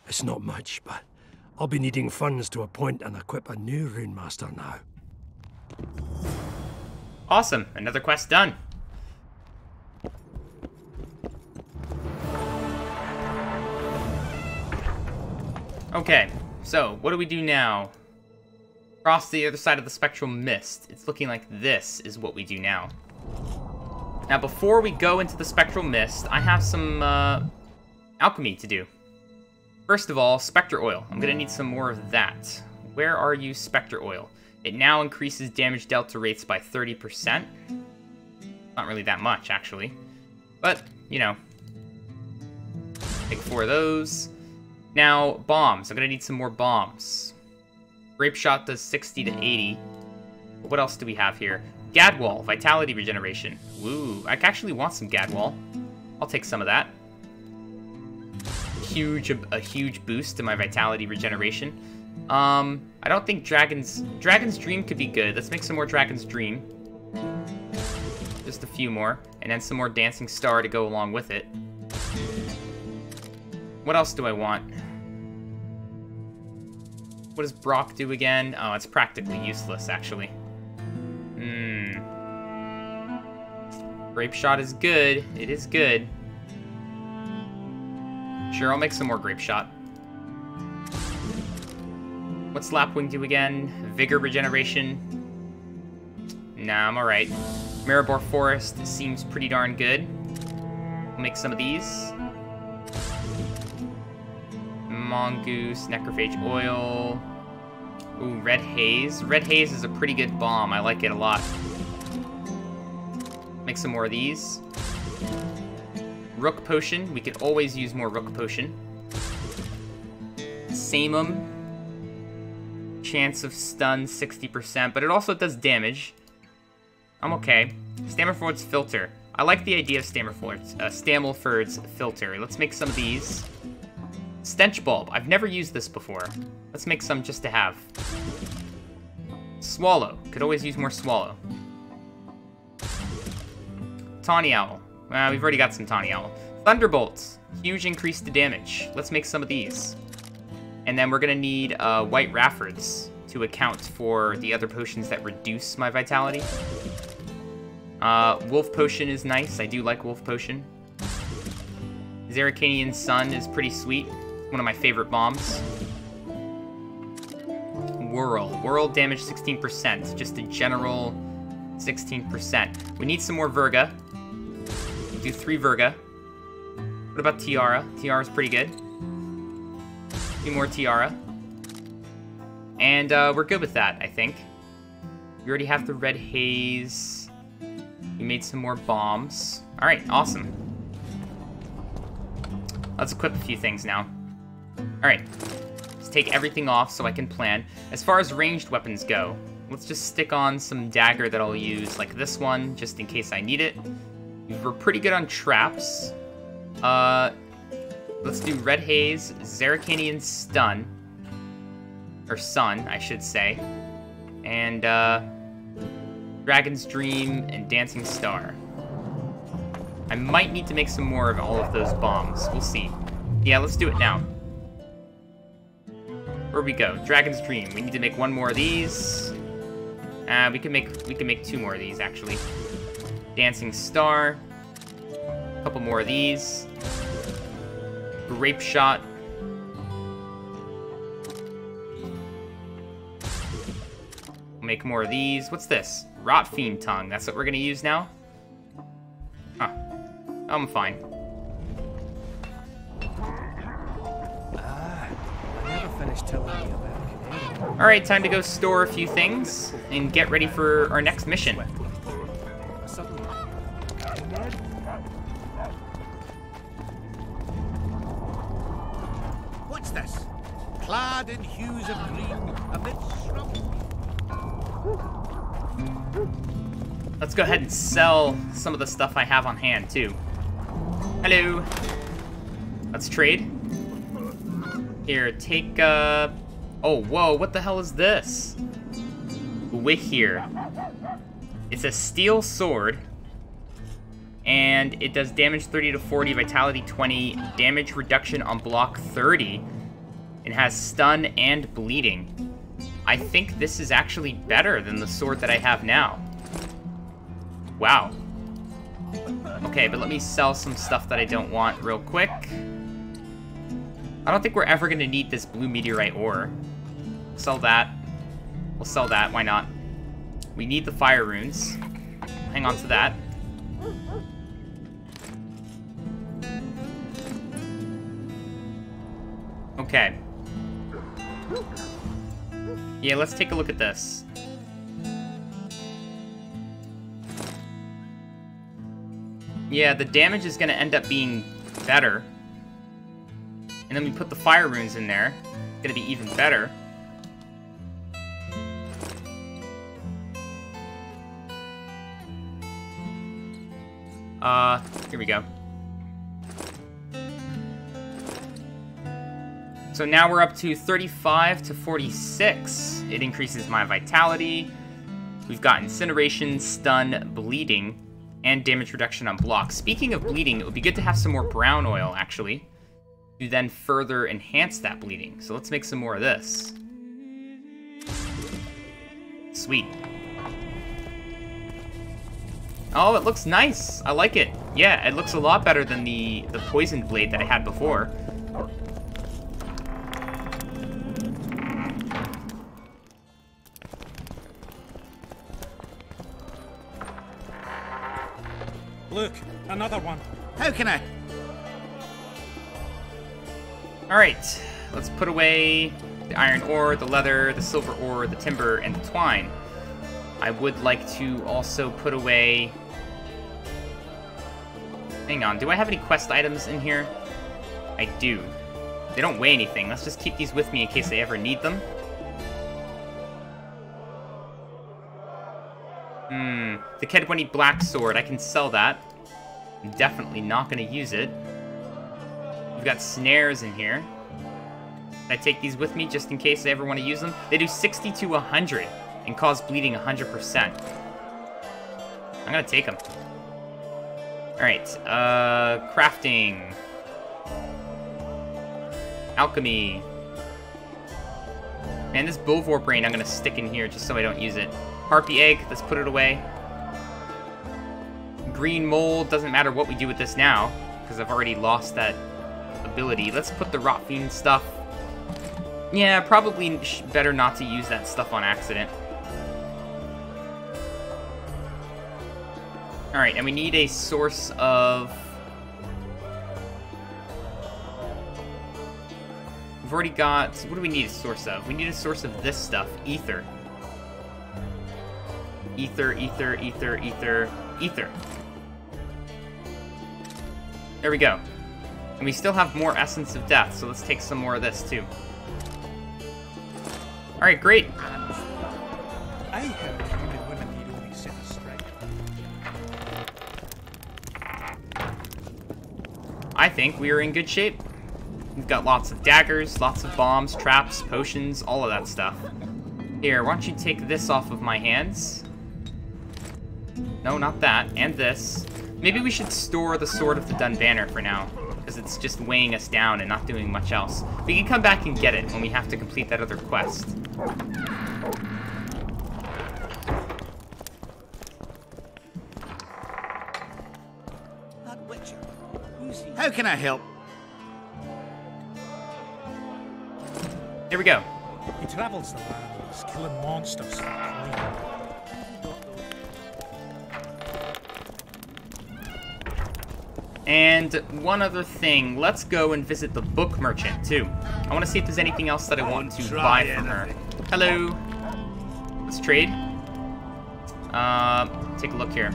It's not much, but I'll be needing funds to appoint and equip a new runemaster now. Awesome. Another quest done. Okay, so what do we do now? Cross the other side of the spectral mist. It's looking like this is what we do now. Now, before we go into the spectral mist, I have some alchemy to do. First of all, spectre oil. I'm gonna need some more of that. Where are you, spectre oil? It now increases damage delta rates by 30%. Not really that much, actually. But, you know. Take 4 of those. Now, bombs. I'm gonna need some more bombs. Grape shot does 60 to 80. But what else do we have here? Gadwall, vitality regeneration. Woo, I actually want some Gadwall. I'll take some of that. A huge boost to my vitality regeneration. I don't think Dragon's Dream could be good. Let's make some more Dragon's Dream. Just a few more, and then some more Dancing Star to go along with it. What else do I want? What does Brock do again? Oh, it's practically useless, actually. Grape shot is good. It is good. Sure, I'll make some more grape shot. What's Lapwing do again? Vigor regeneration. Nah, I'm alright. Maribor Forest seems pretty darn good. We'll make some of these. Mongoose, Necrophage Oil. Ooh, Red Haze. Red Haze is a pretty good bomb. I like it a lot. Make some more of these. Rook Potion. We could always use more Rook Potion. Samum. Chance of stun, 60%, but it also does damage. I'm okay. Stammerford's Filter. I like the idea of Stammelford's Filter. Let's make some of these. Stench Bulb. I've never used this before. Let's make some just to have. Swallow. Could always use more Swallow. Tawny Owl. We've already got some Tawny Owl. Thunderbolts. Huge increase to damage. Let's make some of these. And then we're going to need White Raffords to account for the other potions that reduce my vitality. Wolf Potion is nice. I do like Wolf Potion. Zerrikanian Sun is pretty sweet. One of my favorite bombs. Whirl. Whirl damage 16%. Just a general 16%. We need some more Virga. We'll do 3 Virga. What about Tiara? Tiara's pretty good. 2 more Tiara. And we're good with that, I think. We already have the Red Haze. We made some more bombs. Alright, awesome. Let's equip a few things now. Alright. Let's take everything off so I can plan. As far as ranged weapons go, let's just stick on some dagger that I'll use, like this one, just in case I need it. We're pretty good on traps. Let's do Red Haze, Zerrikanian Stun. Or Sun, I should say. And, Dragon's Dream and Dancing Star. I might need to make some more of all of those bombs. We'll see. Yeah, let's do it now. Where we go? Dragon's Dream. We need to make 1 more of these. We can make 2 more of these, actually. Dancing Star. A couple more of these. Grape Shot. Make more of these. What's this? Rot Fiend Tongue. That's what we're gonna use now? Huh. I'm fine. I never finished telling you about Canadian. Alright, time to go store a few things and get ready for our next mission. What's this? Clad in hues of green, amidst shrubs. Let's go ahead and sell some of the stuff I have on hand, too. Hello. Let's trade. Here, take, Oh, whoa, what the hell is this? With here. It's a steel sword. And it does damage 30 to 40, vitality 20, damage reduction on block 30. It has stun and bleeding. I think this is actually better than the sword that I have now. Wow. Okay, but let me sell some stuff that I don't want real quick. I don't think we're ever going to need this blue meteorite ore. Sell that. We'll sell that. Why not? We need the fire runes. Hang on to that. Okay. Yeah, let's take a look at this. Yeah, the damage is going to end up being better. And then we put the fire runes in there. It's going to be even better. Here we go. So now we're up to 35 to 46. It increases my vitality. We've got incineration, stun, bleeding, and damage reduction on blocks. Speaking of bleeding, it would be good to have some more brown oil, actually, to then further enhance that bleeding. So let's make some more of this. Sweet. Oh, it looks nice. I like it. Yeah, it looks a lot better than the poisoned blade that I had before. Look, another one. How can I? Alright, let's put away the iron ore, the leather, the silver ore, the timber, and the twine. I would like to also put away... Hang on, do I have any quest items in here? I do. They don't weigh anything. Let's just keep these with me in case I ever need them. The Kedwani Black Sword, I can sell that. I'm definitely not going to use it. We've got snares in here. Can I take these with me just in case I ever want to use them? They do 60 to 100 and cause bleeding 100%. I'm going to take them. Alright, crafting. Alchemy. Man, this Bovor brain I'm going to stick in here just so I don't use it. Harpy egg, let's put it away. Green mold, doesn't matter what we do with this now, because I've already lost that ability. Let's put the rot fiend stuff. Yeah, probably better not to use that stuff on accident. Alright, and we need a source of... We've already got... What do we need a source of? We need a source of this stuff. Ether. Ether, ether, ether, ether, ether. There we go. And we still have more Essence of Death, so let's take some more of this, too. Alright, great. I heard human women need only set a strike. I think we are in good shape. We've got lots of daggers, lots of bombs, traps, potions, all of that stuff. Here, why don't you take this off of my hands? No, not that. And this. Maybe we should store the Sword of the Dun Banner for now, because it's just weighing us down and not doing much else. We can come back and get it when we have to complete that other quest. That Witcher. Who's he? How can I help? Here we go. He travels the lands, killing monsters for coin. And one other thing, let's go and visit the book merchant, too. I want to see if there's anything else that I want to buy from her. Hello. Let's trade. Take a look here.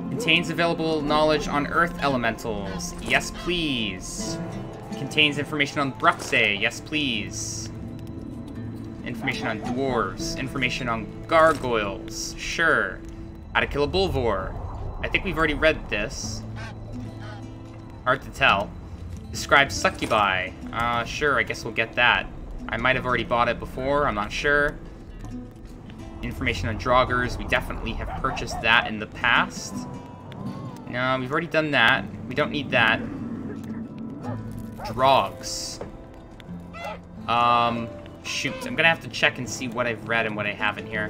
Contains available knowledge on earth elementals. Yes, please. Contains information on Bruxay. Yes, please. Information on dwarves. Information on gargoyles. Sure. How to kill a Bulvor. I think we've already read this. Hard to tell. Describes succubi. Sure, I guess we'll get that. I might have already bought it before, I'm not sure. Information on Draugrs. We definitely have purchased that in the past. No, we've already done that. We don't need that. Drogs. Shoot. I'm gonna have to check and see what I've read and what I haven't here.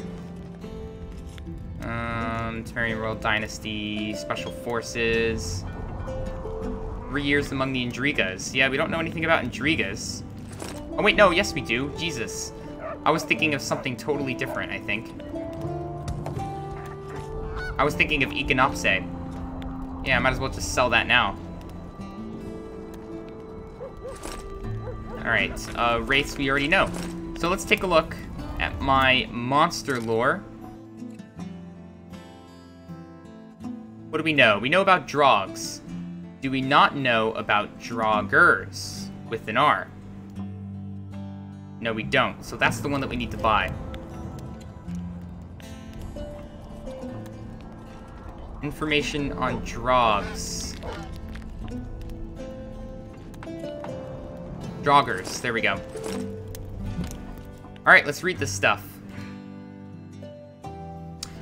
Temerian Royal Dynasty, Special Forces. 3 years among the Indrigas. Yeah, we don't know anything about Indrigas. Oh, wait, no, yes we do. Jesus. I was thinking of something totally different, I think. I was thinking of Econopse. Yeah, I might as well just sell that now. Alright, race we already know. So let's take a look at my monster lore. What do we know? We know about Drogs. Do we not know about Droggers with an R? No, we don't. So that's the one that we need to buy. Information on Drogs. Droggers. There we go. Alright, let's read this stuff.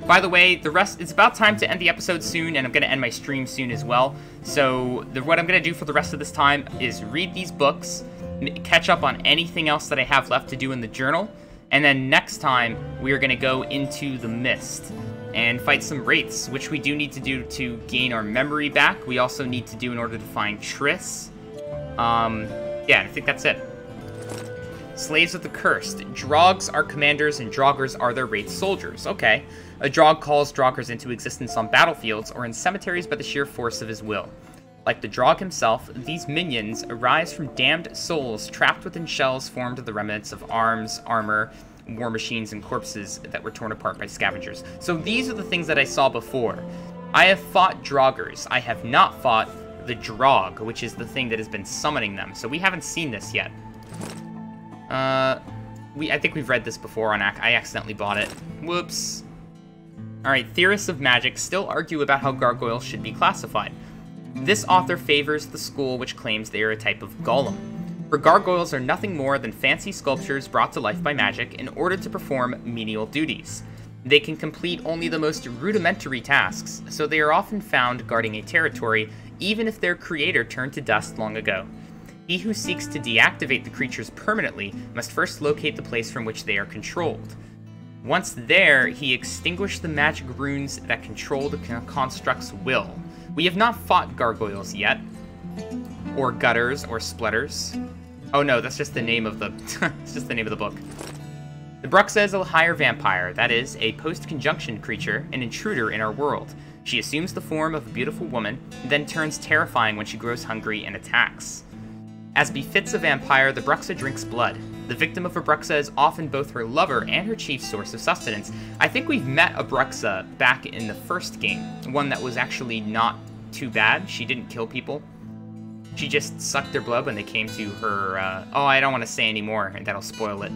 By the way, it's about time to end the episode soon, and I'm going to end my stream soon as well. So what I'm going to do for the rest of this time is read these books, catch up on anything else that I have left to do in the journal, and then next time we are going to go into the Mist and fight some wraiths, which we do need to do to gain our memory back. We also need to do in order to find Triss. Yeah, I think that's it. Slaves of the Cursed. Drogs are commanders and Droggers are their wraith soldiers. Okay. A Drog calls Droggers into existence on battlefields or in cemeteries by the sheer force of his will. Like the Drog himself, these minions arise from damned souls trapped within shells formed of the remnants of arms, armor, war machines, and corpses that were torn apart by scavengers. So these are the things that I saw before. I have fought Droggers. I have not fought the Drog, which is the thing that has been summoning them. So we haven't seen this yet. I think we've read this before on I accidentally bought it. Whoops. Alright, theorists of magic still argue about how gargoyles should be classified. This author favors the school which claims they are a type of golem. For gargoyles are nothing more than fancy sculptures brought to life by magic in order to perform menial duties. They can complete only the most rudimentary tasks, so they are often found guarding a territory, even if their creator turned to dust long ago. He who seeks to deactivate the creatures permanently must first locate the place from which they are controlled. Once there, he extinguished the magic runes that control the construct's will. We have not fought gargoyles yet. Or gutters, or splutters. Oh no, that's just the name of the it's just the name of the book. The Bruxa is a higher vampire, that is, a post-conjunction creature, an intruder in our world. She assumes the form of a beautiful woman, then turns terrifying when she grows hungry and attacks. As befits a vampire, the Bruxa drinks blood. The victim of a Bruxa is often both her lover and her chief source of sustenance. I think we've met a Bruxa back in the first game, one that was actually not too bad. She didn't kill people. She just sucked their blood when they came to her, oh, I don't want to say anymore, and that'll spoil it.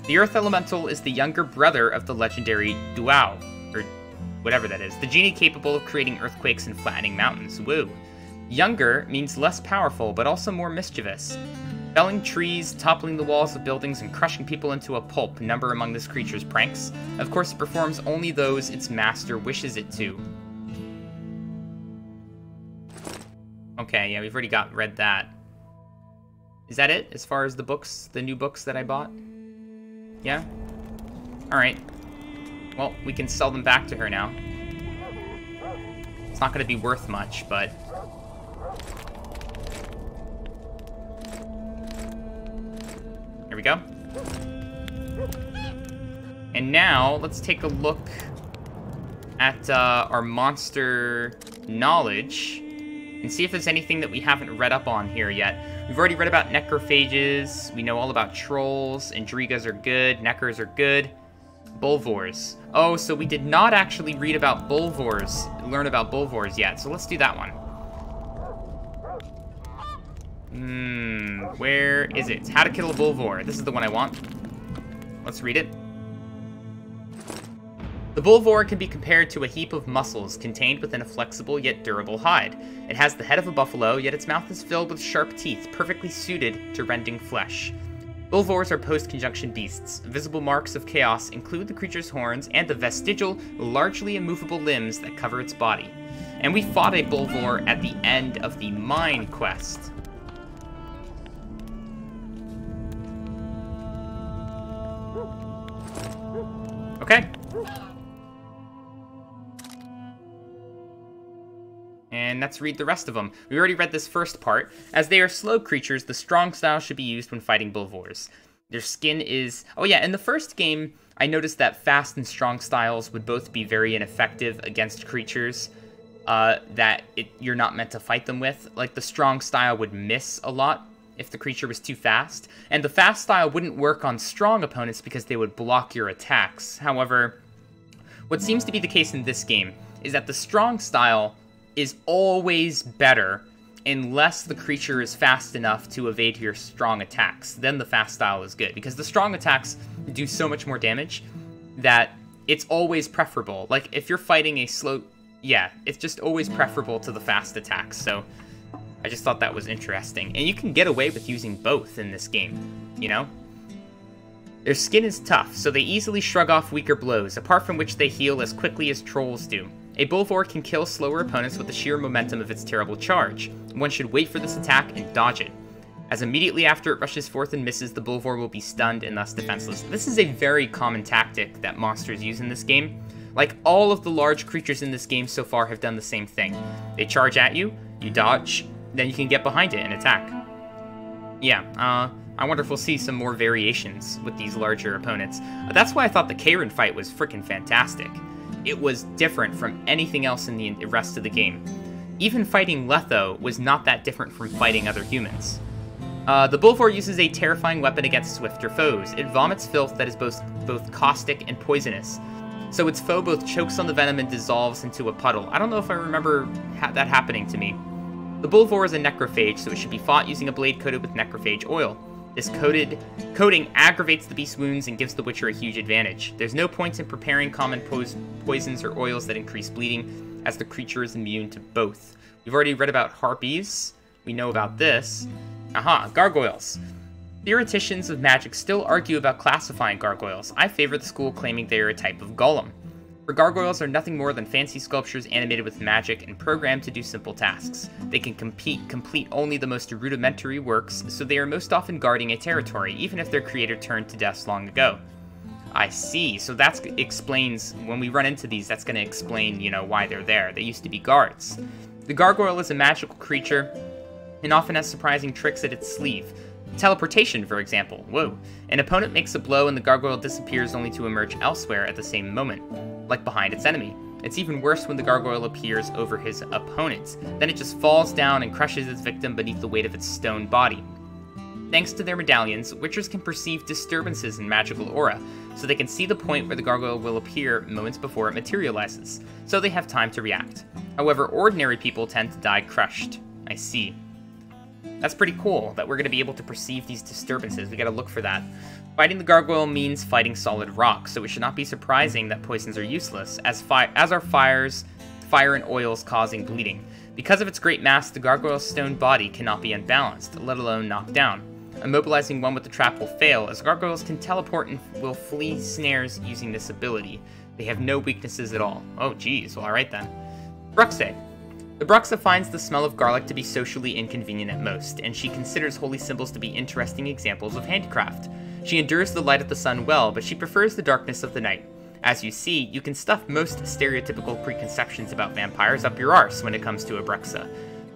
The Earth Elemental is the younger brother of the legendary a.w.t.y, or whatever that is, the genie capable of creating earthquakes and flattening mountains. Woo. Younger means less powerful, but also more mischievous. Felling trees, toppling the walls of buildings, and crushing people into a pulp number among this creature's pranks. Of course, it performs only those its master wishes it to. Okay, yeah, we've already read that. Is that it, as far as the books, the new books that I bought? Yeah? Alright. Well, we can sell them back to her now. It's not going to be worth much, but... Here we go. And now, let's take a look at our monster knowledge and see if there's anything that we haven't read up on here yet. We've already read about necrophages. We know all about trolls. Indrigas are good. Neckers are good. Bulvors. Oh, so we did not actually read about Bulvors, learn about Bulvors yet. So let's do that one. Where is it? How to kill a Bulvor. This is the one I want. Let's read it. The Bulvor can be compared to a heap of muscles contained within a flexible yet durable hide. It has the head of a buffalo, yet its mouth is filled with sharp teeth, perfectly suited to rending flesh. Bulvors are post-conjunction beasts. Visible marks of chaos include the creature's horns and the vestigial, largely immovable limbs that cover its body. And we fought a Bulvor at the end of the Mine quest. Okay. And let's read the rest of them. We already read this first part. As they are slow creatures, the strong style should be used when fighting Bulvors. Their skin is... Oh yeah, in the first game, I noticed that fast and strong styles would both be very ineffective against creatures you're not meant to fight them with. Like, the strong style would miss a lot if the creature was too fast. And the fast style wouldn't work on strong opponents because they would block your attacks. However, what seems to be the case in this game is that the strong style is always better unless the creature is fast enough to evade your strong attacks. Then the fast style is good, because the strong attacks do so much more damage that it's always preferable. Like, if you're fighting a slow... Yeah, it's just always preferable to the fast attacks, so I just thought that was interesting. And you can get away with using both in this game, you know? Their skin is tough, so they easily shrug off weaker blows, apart from which they heal as quickly as trolls do. A Bulvor can kill slower opponents with the sheer momentum of its terrible charge. One should wait for this attack and dodge it, as immediately after it rushes forth and misses, the Bulvor will be stunned and thus defenseless. This is a very common tactic that monsters use in this game. Like, all of the large creatures in this game so far have done the same thing. They charge at you, you dodge, then you can get behind it and attack. Yeah, I wonder if we'll see some more variations with these larger opponents. That's why I thought the Karen fight was freaking fantastic. It was different from anything else in the rest of the game. Even fighting Letho was not that different from fighting other humans. The Bulvor uses a terrifying weapon against swifter foes. It vomits filth that is both caustic and poisonous. So its foe both chokes on the venom and dissolves into a puddle. I don't know if I remember that happening to me. The Bulvor is a necrophage, so it should be fought using a blade coated with necrophage oil. This coating aggravates the beast's wounds and gives the Witcher a huge advantage. There's no point in preparing common poisons or oils that increase bleeding, as the creature is immune to both. We've already read about harpies. We know about this. Aha, gargoyles. Theoreticians of magic still argue about classifying gargoyles. I favor the school claiming they are a type of golem. For gargoyles are nothing more than fancy sculptures animated with magic and programmed to do simple tasks. They can complete only the most rudimentary works, so they are most often guarding a territory, even if their creator turned to dust long ago. I see, so that explains, when we run into these, that's going to explain, you know, why they're there. They used to be guards. The gargoyle is a magical creature, and often has surprising tricks at its sleeve. Teleportation, for example. Whoa. An opponent makes a blow and the gargoyle disappears only to emerge elsewhere at the same moment, like behind its enemy. It's even worse when the gargoyle appears over his opponent. Then it just falls down and crushes its victim beneath the weight of its stone body. Thanks to their medallions, Witchers can perceive disturbances in magical aura, so they can see the point where the gargoyle will appear moments before it materializes, so they have time to react. However, ordinary people tend to die crushed. I see. That's pretty cool, that we're going to be able to perceive these disturbances. We got to look for that. Fighting the gargoyle means fighting solid rock, so it should not be surprising that poisons are useless, as are fire and oils causing bleeding. Because of its great mass, the gargoyle's stone body cannot be unbalanced, let alone knocked down. Immobilizing one with the trap will fail, as gargoyles can teleport and will flee snares using this ability. They have no weaknesses at all. Oh geez, well alright then. Bruxa. The Bruxa finds the smell of garlic to be socially inconvenient at most, and she considers holy symbols to be interesting examples of handicraft. She endures the light of the sun well, but she prefers the darkness of the night. As you see, you can stuff most stereotypical preconceptions about vampires up your arse when it comes to a Bruxa.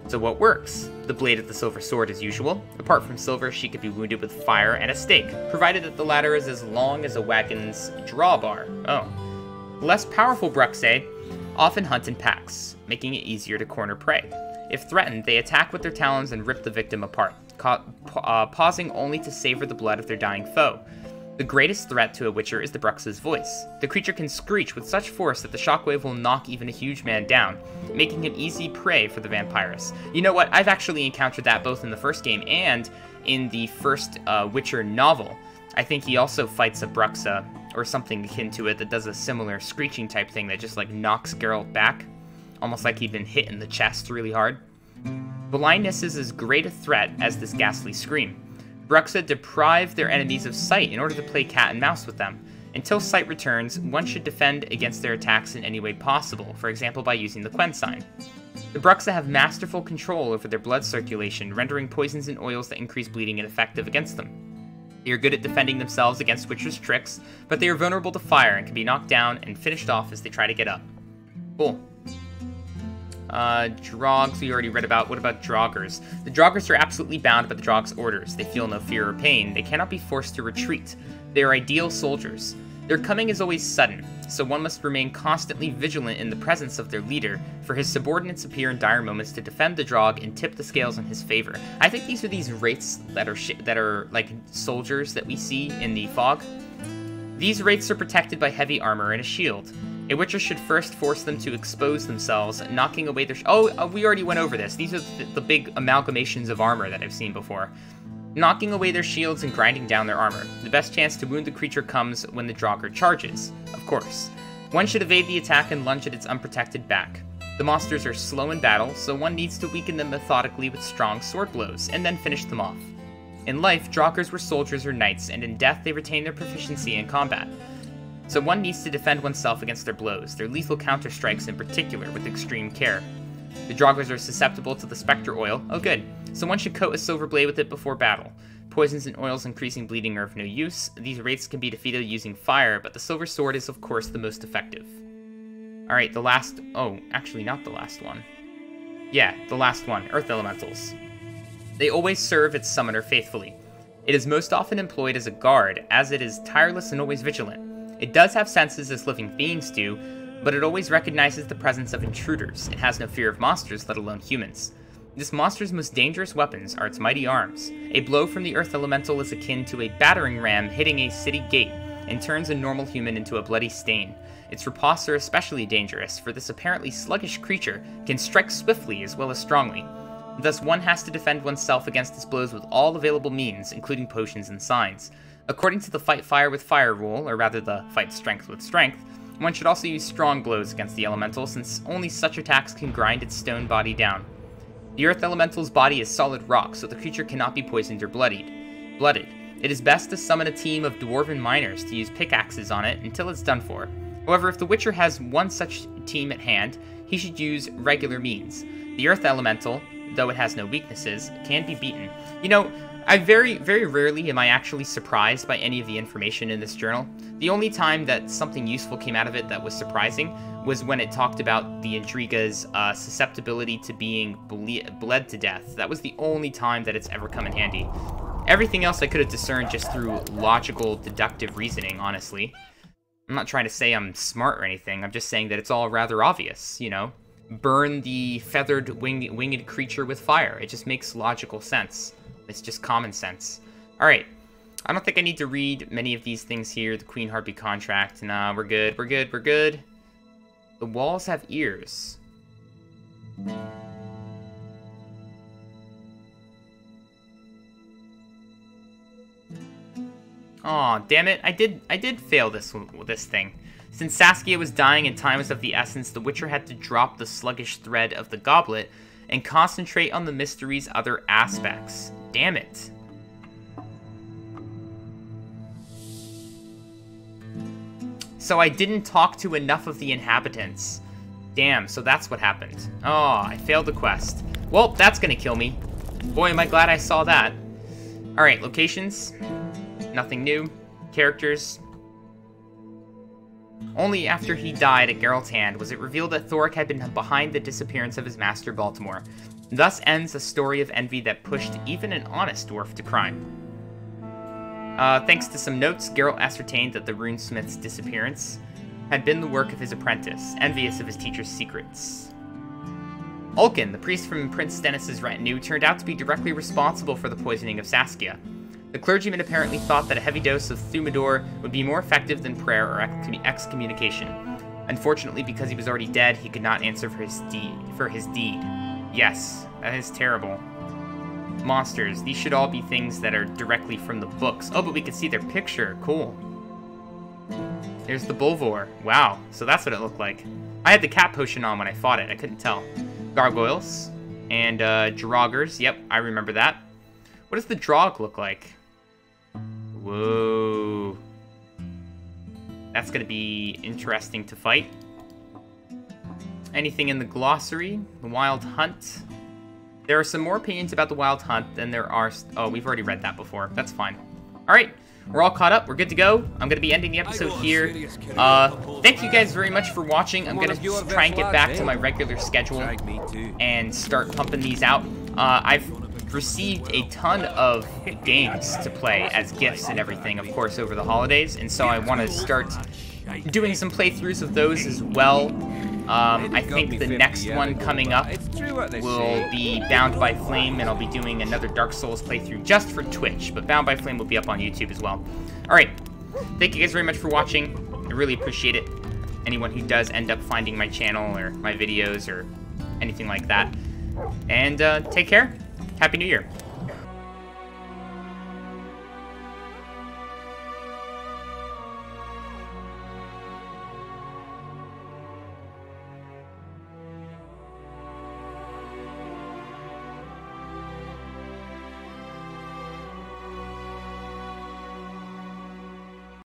So what works? The blade of the silver sword as usual. Apart from silver, she could be wounded with fire and a stake, provided that the latter is as long as a wagon's drawbar. Oh. The less powerful Bruxa often hunt in packs, making it easier to corner prey. If threatened, they attack with their talons and rip the victim apart, pausing only to savor the blood of their dying foe. The greatest threat to a Witcher is the Bruxa's voice. The creature can screech with such force that the shockwave will knock even a huge man down, making him easy prey for the vampirus. You know what? I've actually encountered that both in the first game and in the first Witcher novel. I think he also fights a Bruxa, or something akin to it, that does a similar screeching type thing that just like knocks Geralt back, almost like he'd been hit in the chest really hard. Blindness is as great a threat as this ghastly scream. Bruxa deprive their enemies of sight in order to play cat and mouse with them. Until sight returns, one should defend against their attacks in any way possible, for example by using the Quen sign. The Bruxa have masterful control over their blood circulation, rendering poisons and oils that increase bleeding ineffective against them. They are good at defending themselves against Witcher's tricks, but they are vulnerable to fire and can be knocked down and finished off as they try to get up. Cool. Drogs we already read about. What about Draugrs? The Draugrs are absolutely bound by the Drogs' orders. They feel no fear or pain. They cannot be forced to retreat. They are ideal soldiers. Their coming is always sudden, so one must remain constantly vigilant in the presence of their leader, for his subordinates appear in dire moments to defend the Draug and tip the scales in his favor. I think these are these wraiths that are like soldiers that we see in the fog. These wraiths are protected by heavy armor and a shield. A Witcher should first force them to expose themselves, knocking away their... we already went over this. These are the big amalgamations of armor that I've seen before. Knocking away their shields and grinding down their armor. The best chance to wound the creature comes when the Draugr charges, of course. One should evade the attack and lunge at its unprotected back. The monsters are slow in battle, so one needs to weaken them methodically with strong sword blows, and then finish them off. In life, Draugrs were soldiers or knights, and in death they retain their proficiency in combat. So one needs to defend oneself against their blows, their lethal counter-strikes in particular, with extreme care. The Draugrs are susceptible to the Spectre Oil. Oh good. So one should coat a silver blade with it before battle. Poisons and oils increasing bleeding are of no use. These wraiths can be defeated using fire, but the silver sword is of course the most effective. Alright, the last... oh, actually not the last one. Yeah, the last one. Earth Elementals. They always serve its summoner faithfully. It is most often employed as a guard, as it is tireless and always vigilant. It does have senses as living beings do, but it always recognizes the presence of intruders. It has no fear of monsters, let alone humans. This monster's most dangerous weapons are its mighty arms. A blow from the Earth Elemental is akin to a battering ram hitting a city gate, and turns a normal human into a bloody stain. Its riposts are especially dangerous, for this apparently sluggish creature can strike swiftly as well as strongly. Thus one has to defend oneself against its blows with all available means, including potions and signs. According to the fight fire with fire rule, or rather the fight strength with strength, one should also use strong blows against the elemental, since only such attacks can grind its stone body down. The Earth Elemental's body is solid rock, so the creature cannot be poisoned or blooded. It is best to summon a team of dwarven miners to use pickaxes on it until it's done for. However, if the Witcher has one such team at hand, he should use regular means. The Earth Elemental, though it has no weaknesses, can be beaten. You know, I very, very rarely am I actually surprised by any of the information in this journal. The only time that something useful came out of it that was surprising was when it talked about the Intriga's susceptibility to being bled to death. That was the only time that it's ever come in handy. Everything else I could have discerned just through logical, deductive reasoning, honestly. I'm not trying to say I'm smart or anything, I'm just saying that it's all rather obvious, you know? Burn the feathered winged creature with fire. It just makes logical sense. It's just common sense. Alright, I don't think I need to read many of these things here. The Queen Harpy contract, nah, we're good, we're good, we're good. The walls have ears. Aw, damn it, I did fail this thing. Since Saskia was dying and time was of the essence, the Witcher had to drop the sluggish thread of the goblet and concentrate on the mystery's other aspects. Damn it. So I didn't talk to enough of the inhabitants. Damn, so that's what happened. Oh, I failed the quest. Well, that's gonna kill me. Boy, am I glad I saw that. Alright, locations. Nothing new. Characters. Only after he died at Geralt's hand was it revealed that Thoric had been behind the disappearance of his master Baltimore. Thus ends a story of envy that pushed even an honest dwarf to crime. Thanks to some notes, Geralt ascertained that the runesmith's disappearance had been the work of his apprentice, envious of his teacher's secrets. Ulkin, the priest from Prince Stennis' retinue, turned out to be directly responsible for the poisoning of Saskia. The clergyman apparently thought that a heavy dose of Thumador would be more effective than prayer or excommunication. Unfortunately, because he was already dead, he could not answer for his deed. Yes, that is terrible. Monsters. These should all be things that are directly from the books. Oh, but we can see their picture. Cool. There's the Bulvor. Wow, so that's what it looked like. I had the cat potion on when I fought it. I couldn't tell. Gargoyles. And, Draugrs. Yep, I remember that. What does the Draug look like? Whoa. That's gonna be interesting to fight. Anything in the glossary? The Wild Hunt. There are some more opinions about the Wild Hunt than there are... Oh, we've already read that before. That's fine. Alright, we're all caught up. We're good to go. I'm going to be ending the episode here. Thank you guys very much for watching. I'm going to try and get back to my regular schedule and start pumping these out. I've received a ton of games to play as gifts and everything, of course, over the holidays, and so I want to start doing some playthroughs of those as well. I think the next one coming up will be Bound by Flame, and I'll be doing another Dark Souls playthrough just for Twitch, but Bound by Flame will be up on YouTube as well. Alright, thank you guys very much for watching. I really appreciate it. Anyone who does end up finding my channel or my videos or anything like that. And take care. Happy New Year.